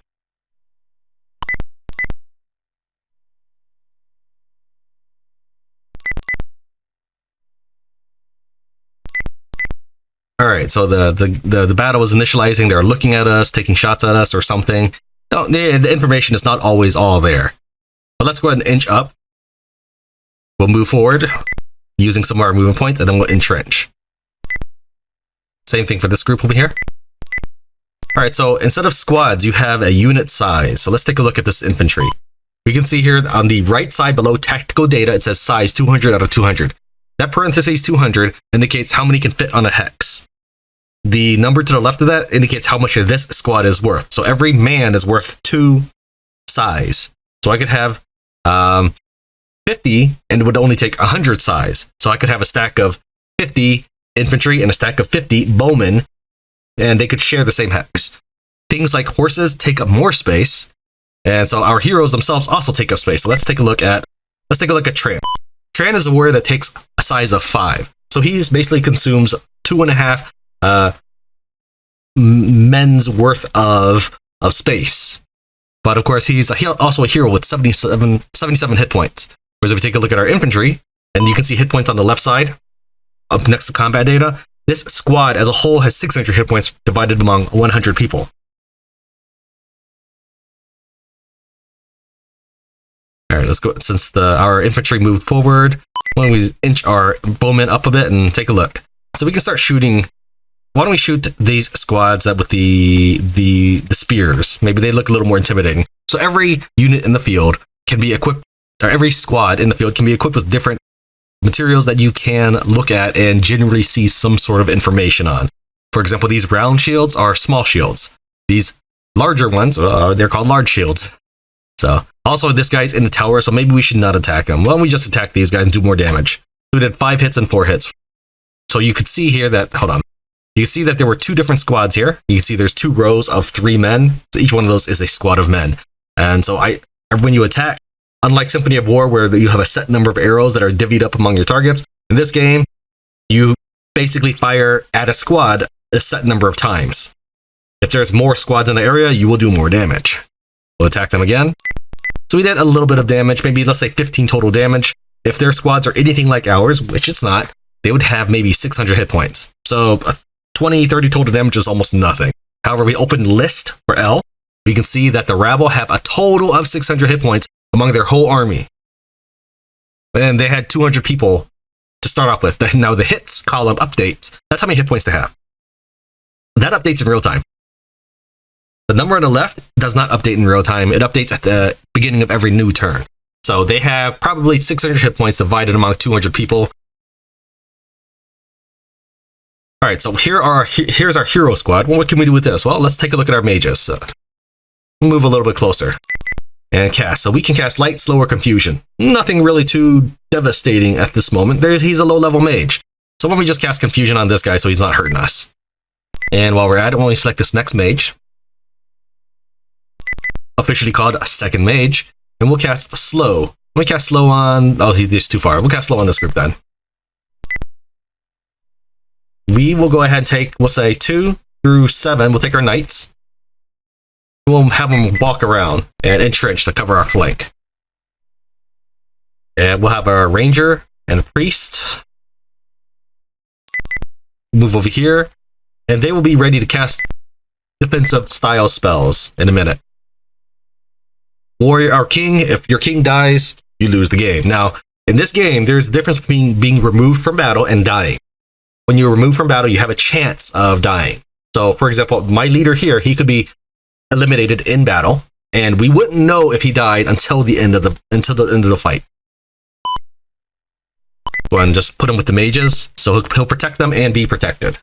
All right, so the battle is initializing. They're looking at us, taking shots at us, or something. No, the information is not always all there. But let's go ahead and inch up. We'll move forward using some of our movement points, and then we'll entrench. Same thing for this group over here. All right, so instead of squads, you have a unit size. So let's take a look at this infantry. We can see here on the right side below tactical data, it says size 200 out of 200. That parentheses 200 indicates how many can fit on a hex. The number to the left of that indicates how much this squad is worth. So every man is worth 2 size. So I could have 50 and it would only take 100 size. So I could have a stack of 50 infantry and a stack of 50 bowmen, and they could share the same hex. Things like horses take up more space, and so our heroes themselves also take up space. So let's take a look at Tran. Tran is a warrior that takes a size of 5. So he's basically consumes 2.5 men's worth of space. But of course, he's also a hero with 77 hit points. Whereas if we take a look at our infantry, and you can see hit points on the left side, up next to combat data, this squad as a whole has 600 hit points divided among 100 people. All right, let's go. Since our infantry moved forward, why don't we inch our bowmen up a bit and take a look? So we can start shooting. Why don't we shoot these squads with the spears? Maybe they look a little more intimidating. So every unit in the field can be equipped, or every squad in the field can be equipped with different materials that you can look at and generally see some sort of information on. For example, these round shields are small shields. These larger ones, they're called large shields. So also this guy's in the tower, so maybe we should not attack him. Why don't we just attack these guys and do more damage? We did 5 hits and 4 hits. So you could see here that, hold on. You can see that there were 2 different squads here. You can see there's 2 rows of 3 men. So each one of those is a squad of men. And so when you attack, unlike Symphony of War, where you have a set number of arrows that are divvied up among your targets, in this game, you basically fire at a squad a set number of times. If there's more squads in the area, you will do more damage. We'll attack them again. So we did a little bit of damage, maybe let's say 15 total damage. If their squads are anything like ours, which it's not, they would have maybe 600 hit points. So 20, 30 total damage is almost nothing. However, we open list for L. We can see that the rabble have a total of 600 hit points among their whole army. And they had 200 people to start off with. Now the hits column updates. That's how many hit points they have. That updates in real time. The number on the left does not update in real time. It updates at the beginning of every new turn. So they have probably 600 hit points divided among 200 people. All right, so here's our hero squad. Well, what can we do with this? Well, let's take a look at our mages. Move a little bit closer. and cast. So we can cast Light, Slow, or Confusion. Nothing really too devastating at this moment. He's a low-level mage. So why don't we just cast Confusion on this guy so he's not hurting us? And while we're at it, when we select this next mage, officially called a second mage, and we'll cast Slow. Let me cast Slow on... Oh, he's too far. We'll cast Slow on this group then. We will go ahead and take, we'll say 2 through 7. We'll take our knights. We'll have them walk around and entrench to cover our flank. And we'll have our ranger and a priest move over here, and they will be ready to cast defensive style spells in a minute. Warrior, our king, if your king dies, you lose the game. Now, in this game, there's a difference between being removed from battle and dying. When you're removed from battle, you have a chance of dying. So, for example, my leader here, he could be eliminated in battle, and we wouldn't know if he died until the end of the fight. Go ahead and just put him with the mages, so he'll protect them and be protected.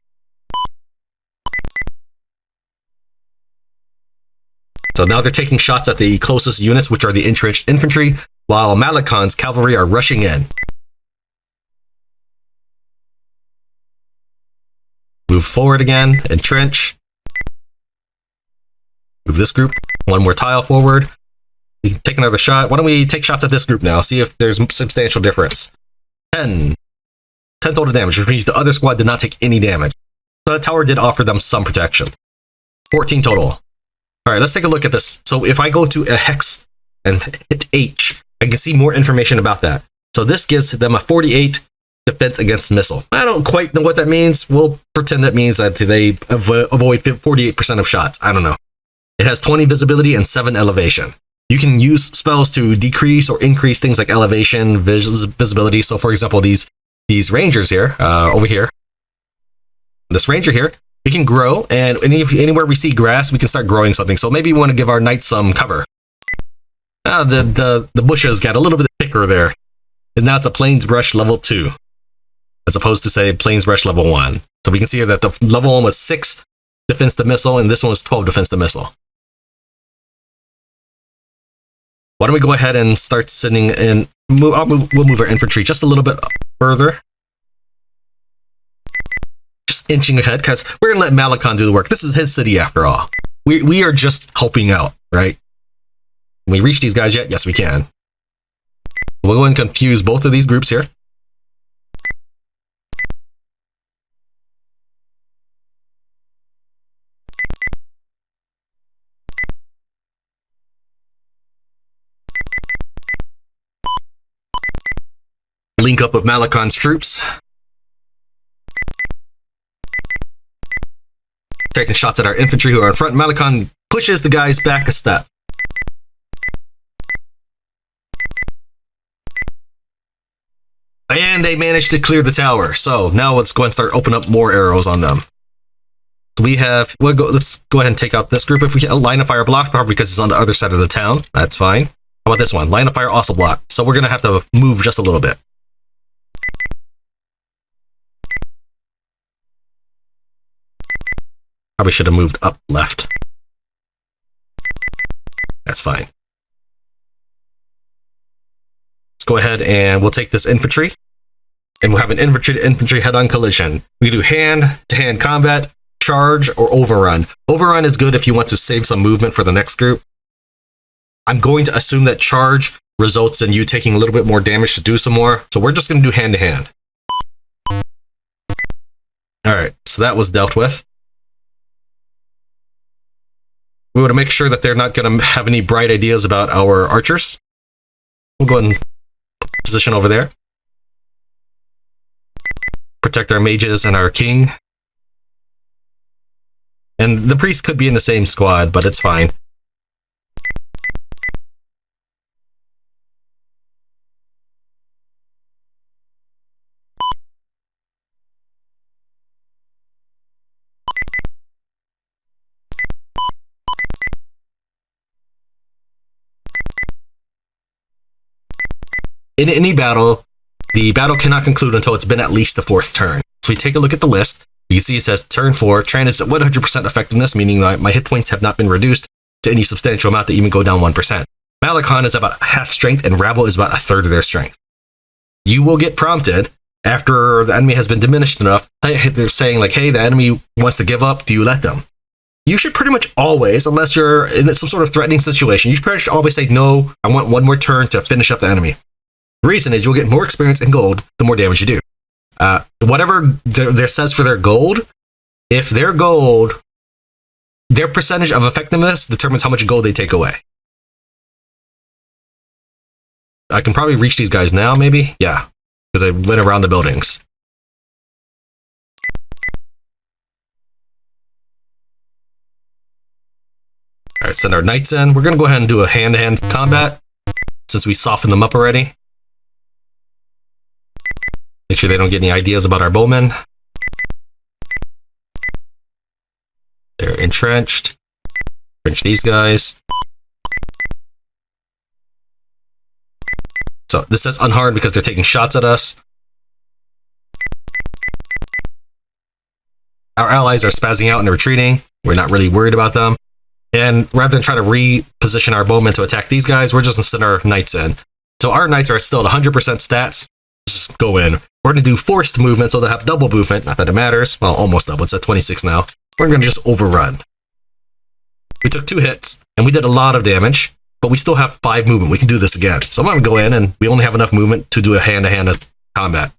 So now they're taking shots at the closest units, which are the entrenched infantry, while Malakon's cavalry are rushing in. Move forward again, entrench. Move this group one more tile forward. We can take another shot. Why don't we take shots at this group now? See if there's substantial difference. 10 total damage, which means the other squad did not take any damage. So the tower did offer them some protection. 14 total. All right, let's take a look at this. So if I go to a hex and hit H, I can see more information about that. So this gives them a 48 defense against missile. I don't quite know what that means. We'll pretend that means that they avoid 48% of shots. I don't know. It has 20 visibility and 7 elevation. You can use spells to decrease or increase things like elevation, visibility. So for example, these rangers here, over here, this ranger here, we can grow, and anywhere we see grass, we can start growing something. So maybe we want to give our knights some cover. The bushes got a little bit thicker there. And now it's a Plains Brush level 2, as opposed to, say, Plains Brush level 1. So we can see here that the level 1 was 6 defense to missile, and this one was 12 defense to missile. Why don't we go ahead and start sending in... We'll move our infantry just a little bit further. Just inching ahead, because we're going to let Malakon do the work. This is his city after all. We are just helping out, right? Can we reach these guys yet? Yes, we can. We'll go and confuse both of these groups here. Link up with Malakon's troops. Taking shots at our infantry who are in front. Malakon pushes the guys back a step. And they managed to clear the tower. So now let's go and start opening up more arrows on them. So we have, let's go ahead and take out this group if we can. Line of fire blocked, probably because it's on the other side of the town. That's fine. How about this one? Line of fire also blocked. So we're going to have to move just a little bit. Probably should have moved up left. That's fine. Let's go ahead and we'll take this infantry. And we'll have an infantry to infantry head-on collision. We can do hand-to-hand combat, charge, or overrun. Overrun is good if you want to save some movement for the next group. I'm going to assume that charge results in you taking a little bit more damage to do some more. So we're just going to do hand-to-hand. Alright, so that was dealt with. We want to make sure that they're not going to have any bright ideas about our archers. We'll go ahead and position over there. Protect our mages and our king. And the priest could be in the same squad, but it's fine. In any battle, the battle cannot conclude until it's been at least the 4th turn. So we take a look at the list. You can see it says turn 4, Tran is at 100% effectiveness, meaning that my hit points have not been reduced to any substantial amount to even go down 1%. If Malakon is about half strength and rabble is about a third of their strength. You will get prompted after the enemy has been diminished enough. They're saying like, hey, the enemy wants to give up. Do you let them? You should pretty much always, unless you're in some sort of threatening situation, you should pretty much always say, no, I want one more turn to finish up the enemy. The reason is you'll get more experience and gold the more damage you do. Whatever there says for their gold, if their gold, their percentage of effectiveness determines how much gold they take away. I can probably reach these guys now, maybe? Yeah, because I went around the buildings. All right, send our knights in. We're going to go ahead and do a hand-to-hand combat since we softened them up already. Make sure they don't get any ideas about our bowmen. They're entrenched. Entrench these guys. So this says unharmed because they're taking shots at us. Our allies are spazzing out and retreating. We're not really worried about them. And rather than try to reposition our bowmen to attack these guys, we're just going to send our knights in. So our knights are still at 100% stats. Just go in. We're going to do forced movement, so they'll have double movement. Not that it matters. Well, almost double. It's at 26 now. We're going to just overrun. We took 2 hits, and we did a lot of damage, but we still have 5 movement. We can do this again. So I'm going to go in, and we only have enough movement to do a hand-to-hand combat.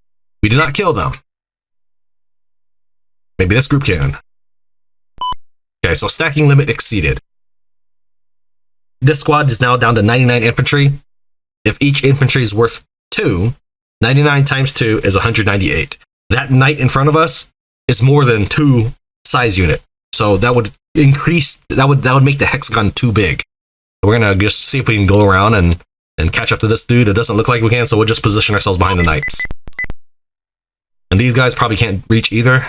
We did not kill them. Maybe this group can. Okay, so stacking limit exceeded. This squad is now down to 99 infantry. If each infantry is worth 2, 99 times 2 is 198. That knight in front of us is more than 2 size unit. So that would increase, that would make the hexagon too big. We're going to just see if we can go around and catch up to this dude. It doesn't look like we can, so we'll just position ourselves behind the knights. And these guys probably can't reach either.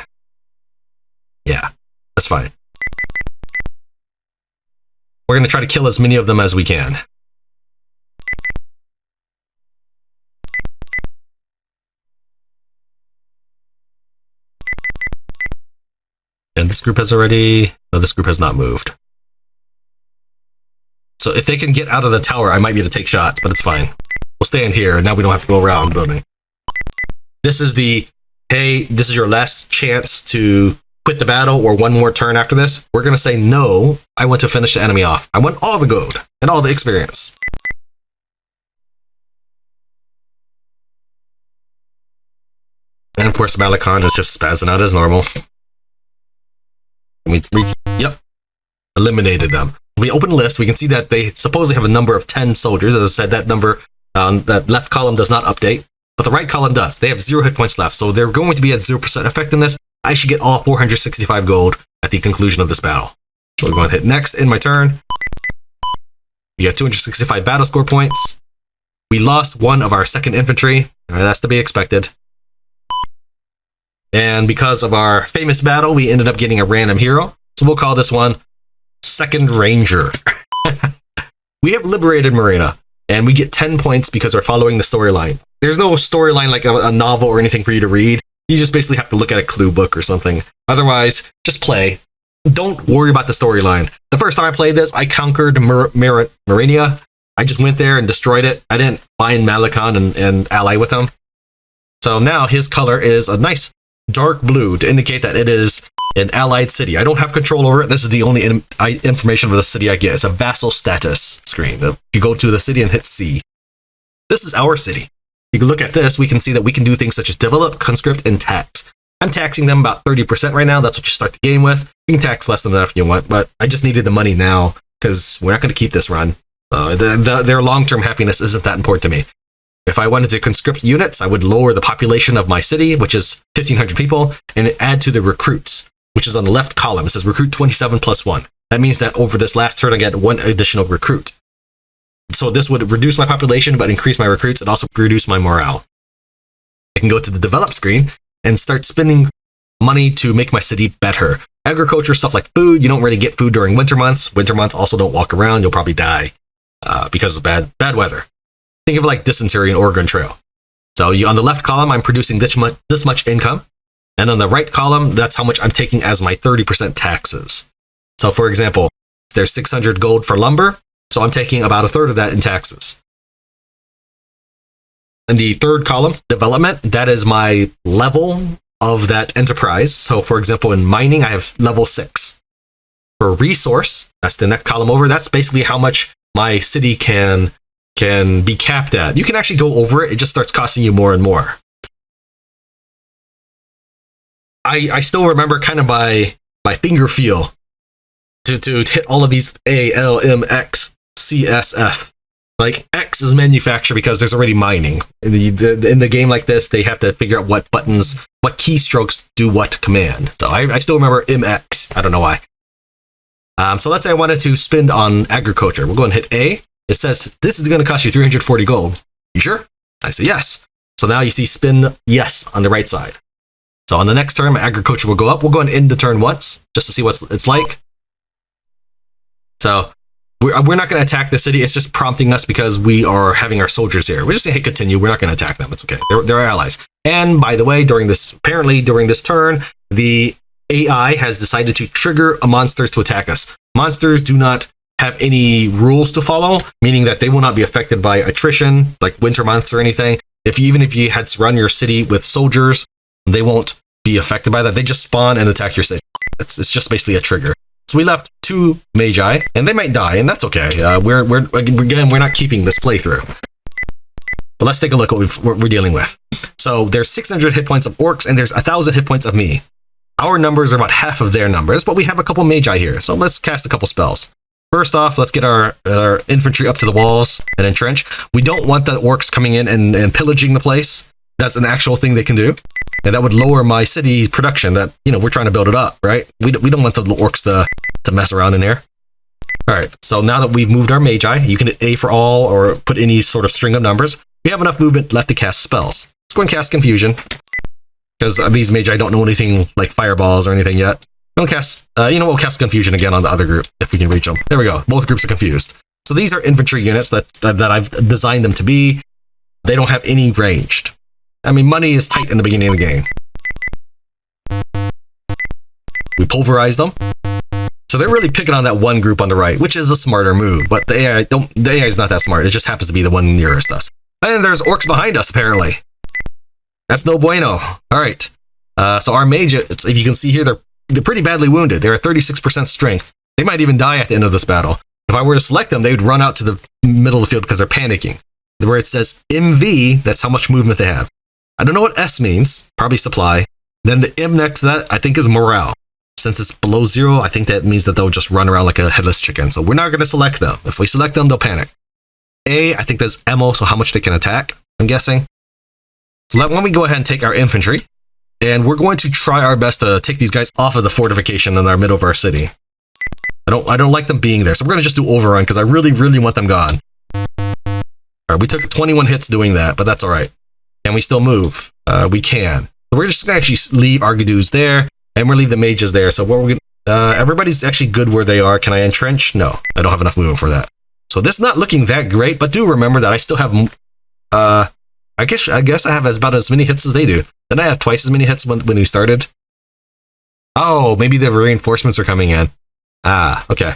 Yeah, that's fine. We're going to try to kill as many of them as we can. And this group has already... No, this group has not moved. So if they can get out of the tower, I might be able to take shots, but it's fine. We'll stay in here, and now we don't have to go around building. This is the, hey, this is your last chance to quit the battle or one more turn after this. We're going to say, no, I want to finish the enemy off. I want all the gold and all the experience. And of course, Malakon is just spazzing out as normal. Yep, eliminated them. If we open the list, we can see that they supposedly have a number of 10 soldiers. As I said, that number, that left column does not update, but the right column does. They have 0 hit points left, so they're going to be at 0% effectiveness. I should get all 465 gold at the conclusion of this battle. So we're going to hit next in my turn. We got 265 battle score points. We lost 1 of our 2nd infantry. That's to be expected. And because of our famous battle, we ended up getting a random hero. So we'll call this one 2nd Ranger. We have liberated Marina, and we get 10 points because we're following the storyline. There's no storyline like a novel or anything for you to read. You just basically have to look at a clue book or something. Otherwise, just play. Don't worry about the storyline. The first time I played this, I conquered Marinia. I just went there and destroyed it. I didn't find Malakon and ally with him. So now his color is a nice dark blue to indicate that it is an allied city. I don't have control over it. This is the only information for the city I get. It's a vassal status screen. You go to the city and hit C. This is our city. You can look at this. We can see that we can do things such as develop, conscript, and tax. I'm taxing them about 30% right now. That's what you start the game with. You can tax less than that if you want, but I just needed the money now because we're not going to keep this run. Their long-term happiness isn't that important to me. If I wanted to conscript units, I would lower the population of my city, which is 1,500 people, and add to the recruits, which is on the left column. It says recruit 27 plus 1. That means that over this last turn, I get 1 additional recruit. So this would reduce my population, but increase my recruits and also reduce my morale. I can go to the develop screen and start spending money to make my city better. Agriculture, stuff like food, you don't really get food during winter months. Winter months also don't walk around. You'll probably die because of bad weather. Think of it like dysentery and Oregon Trail. So on the left column, I'm producing this much income. And on the right column, that's how much I'm taking as my 30% taxes. So for example, there's 600 gold for lumber. So I'm taking about a third of that in taxes. In the third column, development, that is my level of that enterprise. So for example, in mining, I have level 6. For resource, that's the next column over. That's basically how much my city can be capped at. You can actually go over it. It just starts costing you more and more. I still remember kind of by finger feel to hit all of these A, L, M, X, C, S, F. Like X is manufacture because there's already mining. In the game like this, they have to figure out what buttons, what keystrokes do what command. So I still remember MX. I don't know why. So let's say I wanted to spend on agriculture. We'll go and hit A. It says this is going to cost you 340 gold. You sure? I say yes. So now you see spin yes on the right side. So on the next turn, my agriculture will go up. We'll go and end the turn once just to see what it's like. So we're not going to attack the city. It's just prompting us because we are having our soldiers here. We're just going to hit continue. We're not going to attack them. It's okay. They're our allies. And by the way, during this turn, the AI has decided to trigger monsters to attack us. Monsters do not have any rules to follow, meaning that they will not be affected by attrition, like winter months or anything. Even if you had to run your city with soldiers, they won't be affected by that. They just spawn and attack your city. It's just basically a trigger. So we left 2 magi, and they might die, and that's okay. We're not keeping this playthrough. But let's take a look at what we're dealing with. So there's 600 hit points of orcs, and there's 1,000 hit points of me. Our numbers are about half of their numbers, but we have a couple magi here, so let's cast a couple spells. First off, let's get our infantry up to the walls and entrench. We don't want the orcs coming in and pillaging the place. That's an actual thing they can do. And that would lower my city production that, we're trying to build it up, right? We don't want the orcs to mess around in there. All right, so now that we've moved our magi, you can hit A for all or put any sort of string of numbers. We have enough movement left to cast spells. Let's go and cast Confusion. Because these magi don't know anything like fireballs or anything yet. We'll cast, we'll cast Confusion again on the other group if we can reach them. There we go. Both groups are confused. So these are infantry units that I've designed them to be. They don't have any ranged. I mean, money is tight in the beginning of the game. We pulverize them. So they're really picking on that one group on the right, which is a smarter move. But the AI is not that smart. It just happens to be the one nearest us. And there's orcs behind us, apparently. That's no bueno. All right. So our mages, if you can see here, they're pretty badly wounded. They're at 36% strength. They might even die at the end of this battle. If I were to select them, they would run out to the middle of the field because they're panicking. Where it says MV, that's how much movement they have. I don't know what S means, probably supply. Then the M next to that, I think, is morale. Since it's below 0, I think that means that they'll just run around like a headless chicken. So we're not going to select them. If we select them, they'll panic. A, I think that's MO, so how much they can attack, I'm guessing. So let me go ahead and take our infantry. And we're going to try our best to take these guys off of the fortification in our middle of our city. I don't like them being there, so we're going to just do overrun because I really, really want them gone. All right, we took 21 hits doing that, but that's all right. Can we still move? We can. So we're just going to actually leave our Gadoos there, and we'll leave the mages there. So what we're everybody's actually good where they are. Can I entrench? No, I don't have enough movement for that. So this is not looking that great, but do remember that I still have, I guess I have about as many hits as they do. Didn't I have twice as many hits when we started? Oh, maybe the reinforcements are coming in. Ah, okay.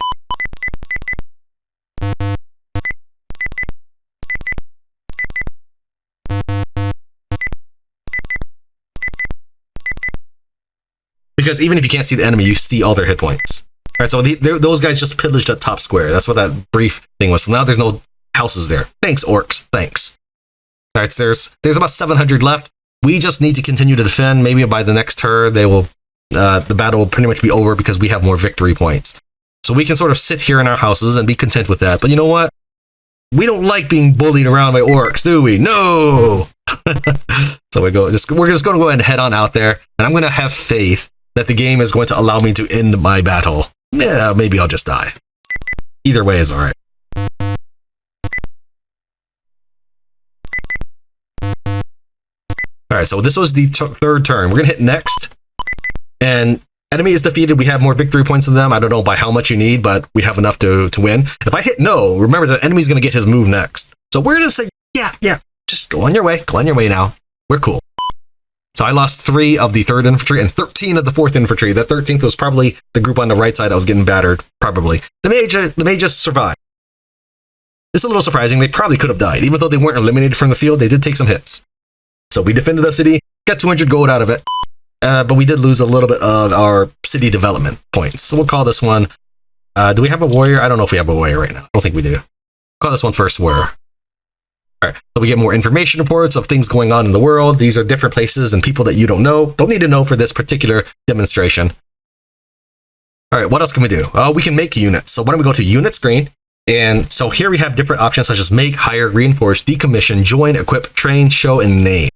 Because even if you can't see the enemy, you see all their hit points. All right, so those guys just pillaged that top square. That's what that brief thing was. So now there's no houses there. Thanks, orcs. Thanks. All right, so there's about 700 left. We just need to continue to defend. Maybe by the next turn, the battle will pretty much be over because we have more victory points. So we can sort of sit here in our houses and be content with that. But you know what? We don't like being bullied around by orcs, do we? No! So we're just going to go ahead and head on out there. And I'm going to have faith that the game is going to allow me to end my battle. Yeah, maybe I'll just die. Either way is all right. All right, so this was the third turn. We're going to hit next. And enemy is defeated. We have more victory points than them. I don't know by how much you need, but we have enough to win. If I hit no, remember the enemy's going to get his move next. So we're going to say, yeah, just go on your way. Go on your way now. We're cool. So I lost 3 of the 3rd infantry and 13 of the 4th infantry. The 13th was probably the group on the right side that was getting battered, probably. The mages survived. It's a little surprising. They probably could have died. Even though they weren't eliminated from the field, they did take some hits. So we defended the city, got 200 gold out of it, but we did lose a little bit of our city development points. So we'll call this one, do we have a warrior? I don't know if we have a warrior right now. I don't think we do. Call this one first warrior. All right, so we get more information reports of things going on in the world. These are different places and people that you don't know. Don't need to know for this particular demonstration. All right, what else can we do? We can make units. So why don't we go to unit screen? And so here we have different options such as make, hire, reinforce, decommission, join, equip, train, show, and name.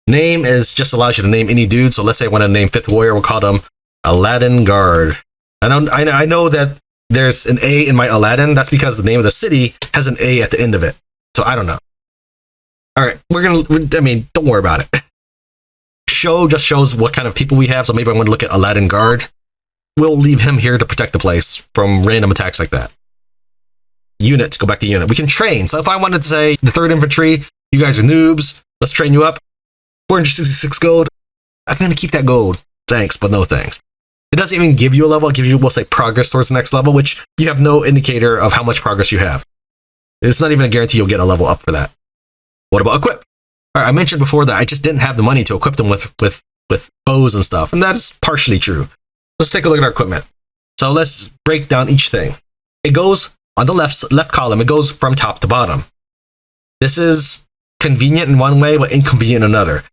Name is just allows you to name any dude. So let's say I want to name 5th warrior. We'll call them Aladdin Guard. I know that there's an A in my Aladdin. That's because the name of the city has an A at the end of it. So I don't know. All right, don't worry about it. Show just shows what kind of people we have. So maybe I want to look at Aladdin Guard. We'll leave him here to protect the place from random attacks like that. Unit, go back to unit. We can train. So if I wanted to say the 3rd Infantry, you guys are noobs, let's train you up. 466 gold. I'm going to keep that gold. Thanks, but no thanks. It doesn't even give you a level. It gives you, we'll say, progress towards the next level, which you have no indicator of how much progress you have. It's not even a guarantee you'll get a level up for that. What about equip? All right, I mentioned before that I just didn't have the money to equip them with bows and stuff, and that's partially true. Let's take a look at our equipment. So let's break down each thing. It goes on the left column, it goes from top to bottom. This is convenient in one way, but inconvenient in another.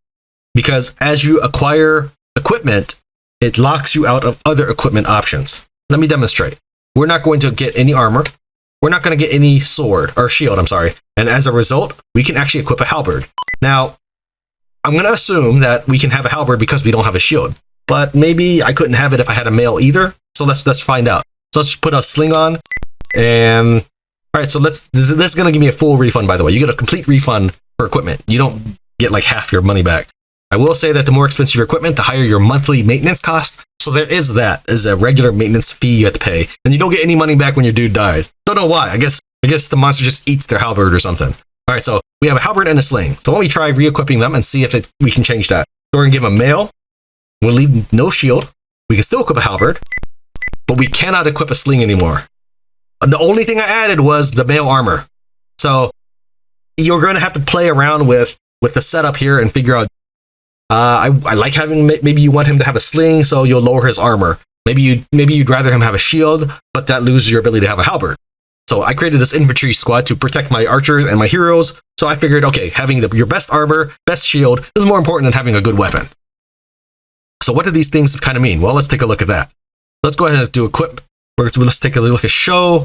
Because as you acquire equipment, it locks you out of other equipment options. Let me demonstrate. We're not going to get any armor. We're not going to get any sword, or shield, I'm sorry. And as a result, we can actually equip a halberd. Now, I'm going to assume that we can have a halberd because we don't have a shield. But maybe I couldn't have it if I had a mail either. So let's find out. So let's put a sling on. And all right, so this is going to give me a full refund, by the way. You get a complete refund for equipment. You don't get like half your money back. I will say that the more expensive your equipment, the higher your monthly maintenance cost. So there is a regular maintenance fee you have to pay. And you don't get any money back when your dude dies. Don't know why. I guess the monster just eats their halberd or something. All right, so we have a halberd and a sling. So why don't we try re-equipping them and see if we can change that. So we're going to give them mail. We'll leave no shield. We can still equip a halberd, but we cannot equip a sling anymore. The only thing I added was the mail armor. So you're going to have to play around with the setup here and figure out. I like having, maybe you want him to have a sling, so you'll lower his armor. Maybe you'd rather him have a shield, but that loses your ability to have a halberd. So I created this infantry squad to protect my archers and my heroes. So I figured, okay, having your best armor, best shield is more important than having a good weapon. So what do these things kind of mean? Well, let's take a look at that. Let's go ahead and do equip. Let's take a look at show.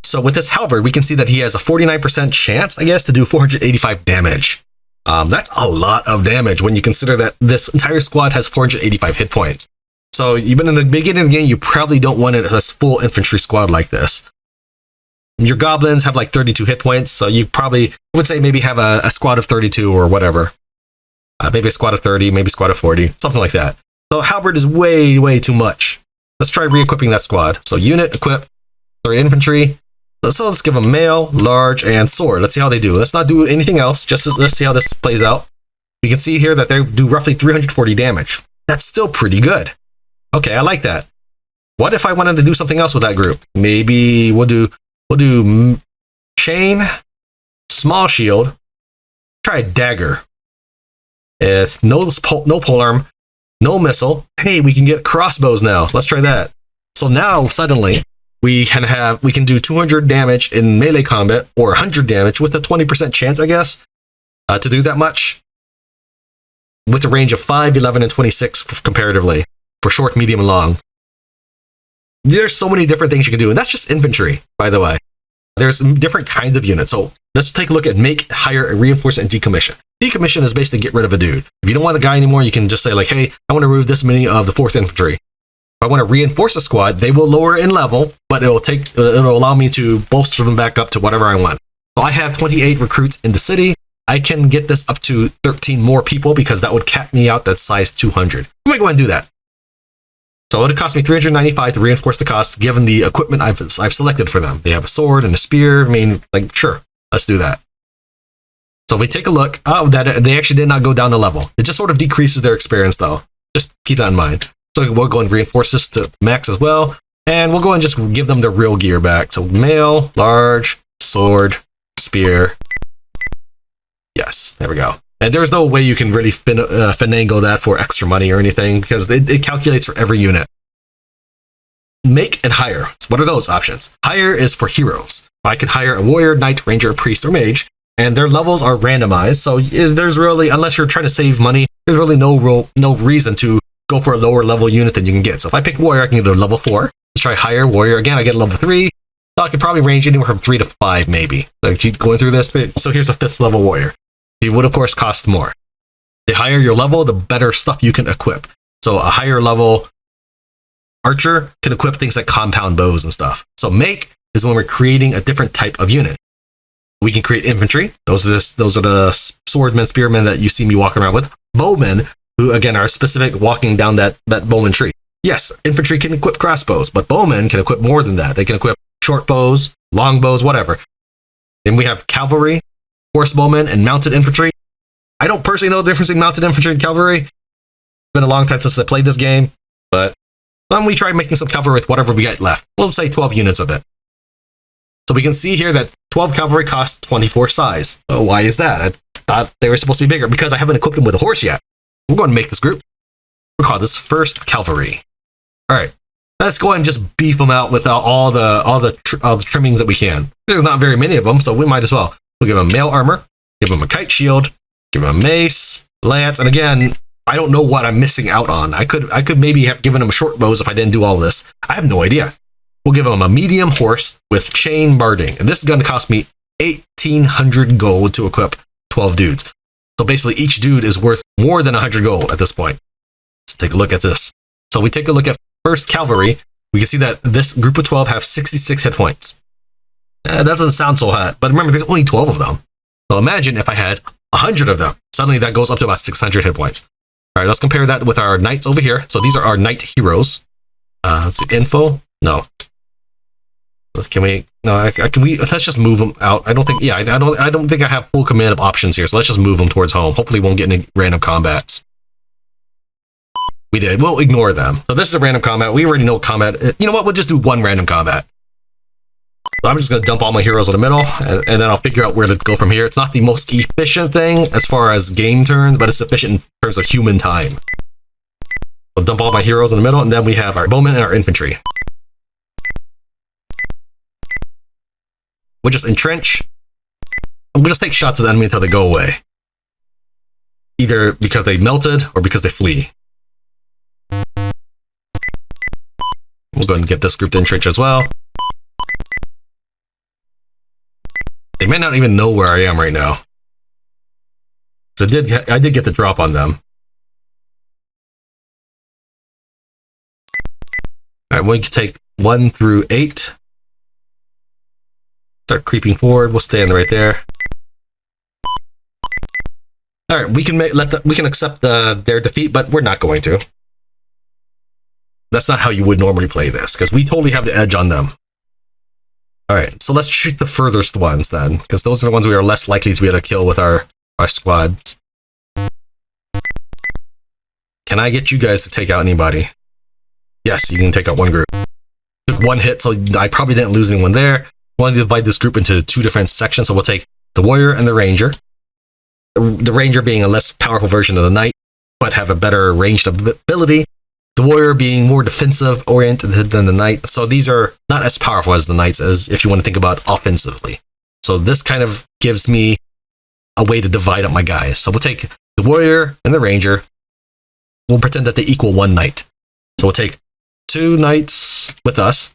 So with this halberd, we can see that he has a 49% chance, I guess, to do 485 damage. That's a lot of damage when you consider that this entire squad has 485 hit points. So even in the beginning of the game, you probably don't want a full infantry squad like this. Your goblins have like 32 hit points, so you probably would say maybe have a squad of 32 or whatever. Maybe a squad of 30, maybe a squad of 40, something like that. So halberd is way, way too much. Let's try re-equipping that squad. So unit, equip, 3rd infantry. So let's give them mail, large, and sword. Let's see how they do. Let's not do anything else. Let's see how this plays out. You can see here that they do roughly 340 damage. That's still pretty good. Okay, I like that. What if I wanted to do something else with that group? Maybe we'll do chain, small shield, try a dagger. It's no polearm, no missile. Hey, we can get crossbows now. Let's try that. So now suddenly we can do 200 damage in melee combat, or 100 damage with a 20% chance, I guess, to do that much, with a range of 5, 11, and 26 comparatively for short, medium, and long. There's so many different things you can do, and that's just infantry, by the way. There's different kinds of units. So let's take a look at make, hire, reinforce, and decommission. Decommission is basically get rid of a dude. If you don't want the guy anymore, you can just say like, hey, I want to remove this many of the 4th infantry. If I want to reinforce a squad, they will lower in level, but it'll allow me to bolster them back up to whatever I want. So I have 28 recruits in the city. I can get this up to 13 more people because that would cap me out at size 200. I'm going to go ahead and do that. So it would cost me 395 to reinforce the cost, given the equipment I've selected for them. They have a sword and a spear. I mean, like, sure, let's do that. So if we take a look, that they actually did not go down a level. It just sort of decreases their experience, though. Just keep that in mind. So we'll go and reinforce this to max as well. And we'll go and just give them their real gear back. So mail, large, sword, spear. Yes, there we go. And there's no way you can really finagle that for extra money or anything, because it calculates for every unit. Make and hire. So what are those options? Hire is for heroes. I can hire a warrior, knight, ranger, priest, or mage, and their levels are randomized. So there's really, unless you're trying to save money, there's really no reason to go for a lower level unit than you can get. So if I pick warrior, I can get a level 4. Let's try hire warrior. Again, I get a level 3. So I can probably range anywhere from 3 to 5, maybe. So I keep going through this. So here's a 5th level warrior. He would, of course, cost more. The higher your level, the better stuff you can equip. So a higher level archer can equip things like compound bows and stuff. So make is when we're creating a different type of unit. We can create infantry. Those are the swordmen, spearmen that you see me walking around with. Bowmen, who again are specific walking down that bowman tree. Yes, infantry can equip crossbows, but bowmen can equip more than that. They can equip short bows, long bows, whatever. Then we have cavalry, horse bowmen, and mounted infantry. I don't personally know the difference between mounted infantry and cavalry. It's been a long time since I played this game, but we try making some cavalry with whatever we got left. We'll say 12 units of it. So we can see here that 12 cavalry costs 24 size. Oh, why is that? I thought they were supposed to be bigger because I haven't equipped them with a horse yet. We're going to make this group. We'll call this First Cavalry. All right, let's go ahead and just beef them out with all the trimmings that we can. There's not very many of them, so we might as well. We'll give them mail armor, give them a kite shield, give them a mace, lance, and again, I don't know what I'm missing out on. I could maybe have given them short bows if I didn't do all this. I have no idea. We'll give them a medium horse with chain barding, and this is going to cost me 1,800 gold to equip 12 dudes. So basically, each dude is worth more than 100 gold at this point. Let's take a look at this. So we take a look at First Cavalry. We can see that this group of 12 have 66 hit points. That doesn't sound so hot, but remember, there's only 12 of them. So imagine if I had 100 of them. Suddenly, that goes up to about 600 hit points. All right, let's compare that with our knights over here. So these are our knight heroes. Let's see, info. No. Let's just move them out. I don't think I have full command of options here. So let's just move them towards home. Hopefully, we won't get any random combats. We did. We'll ignore them. So this is a random combat. We already know combat. You know what? We'll just do one random combat. So I'm just going to dump all my heroes in the middle, and then I'll figure out where to go from here. It's not the most efficient thing as far as game turns, but it's efficient in terms of human time. So dump all my heroes in the middle, and then we have our bowmen and our infantry. We'll just entrench. We'll just take shots at the enemy until they go away. Either because they melted or because they flee. We'll go ahead and get this group to entrench as well. They may not even know where I am right now. So I did get the drop on them. All right, we can take 1 through 8. Start creeping forward. We'll stand right there. All right, we can accept their defeat, but we're not going to. That's not how you would normally play this, because we totally have the edge on them. All right, so let's shoot the furthest ones then, because those are the ones we are less likely to be able to kill with our squads. Can I get you guys to take out anybody? Yes, you can take out one group. Took 1 hit, so I probably didn't lose anyone there. I want to divide this group into 2 different sections, so we'll take the warrior and the ranger. The ranger being a less powerful version of the knight, but have a better ranged ability. The warrior being more defensive oriented than the knight. So these are not as powerful as the knights, as if you want to think about offensively. So this kind of gives me a way to divide up my guys. So we'll take the warrior and the ranger. We'll pretend that they equal 1 knight. So we'll take 2 knights with us.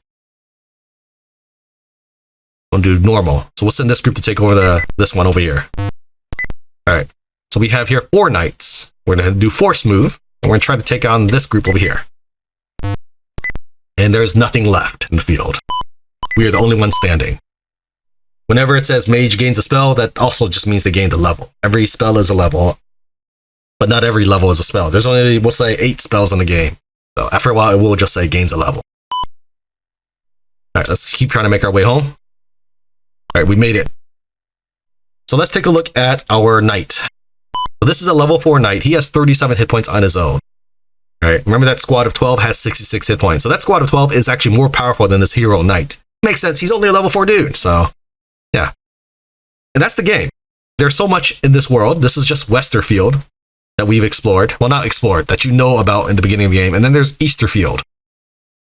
We'll do normal. So we'll send this group to take over this one over here. All right. So we have here 4 knights. We're going to do force move. And we're going to try to take on this group over here. And there's nothing left in the field. We are the only ones standing. Whenever it says mage gains a spell, that also just means they gained a level. Every spell is a level, but not every level is a spell. There's only, we'll say, 8 spells in the game. So after a while, it will just say gains a level. All right, let's keep trying to make our way home. All right, we made it. So let's take a look at our knight. So this is a level 4 knight. He has 37 hit points on his own. All right, remember that squad of 12 has 66 hit points. So that squad of 12 is actually more powerful than this hero knight. Makes sense. He's only a level 4 dude. So yeah. And that's the game. There's so much in this world. This is just Westerfield that we've explored. Well, not explored, that you know about in the beginning of the game. And then there's Easterfield.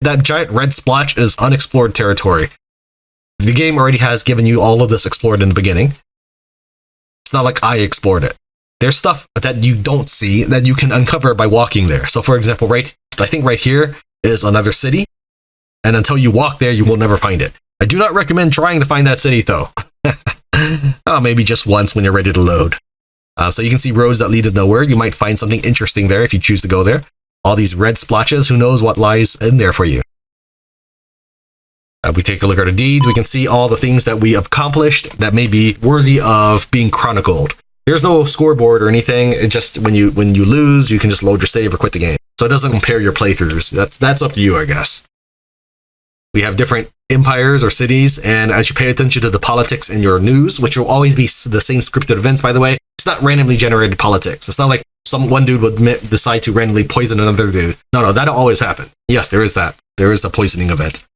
That giant red splotch is unexplored territory. The game already has given you all of this explored in the beginning. It's not like I explored it. There's stuff that you don't see that you can uncover by walking there. So for example, I think right here is another city. And until you walk there, you will never find it. I do not recommend trying to find that city though. Oh, maybe just once when you're ready to load. So you can see roads that lead to nowhere. You might find something interesting there if you choose to go there. All these red splotches, who knows what lies in there for you. If we take a look at our deeds, we can see all the things that we have accomplished that may be worthy of being chronicled. There's no scoreboard or anything. It just when you lose, you can just load your save or quit the game. So it doesn't compare your playthroughs. That's up to you, I guess. We have different empires or cities, and as you pay attention to the politics in your news, which will always be the same scripted events, by the way, it's not randomly generated politics. It's not like one dude would decide to randomly poison another dude. No, that'll always happen. Yes, there is that. There is a poisoning event.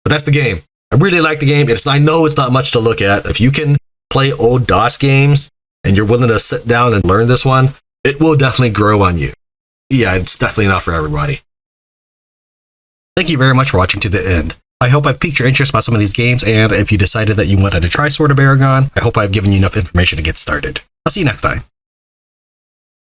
But that's the game. I really like the game. I know it's not much to look at. If you can play old DOS games and you're willing to sit down and learn this one, it will definitely grow on you. Yeah, it's definitely not for everybody. Thank you very much for watching to the end. I hope I've piqued your interest about some of these games, and if you decided that you wanted to try Sword of Aragon, I hope I've given you enough information to get started. I'll see you next time.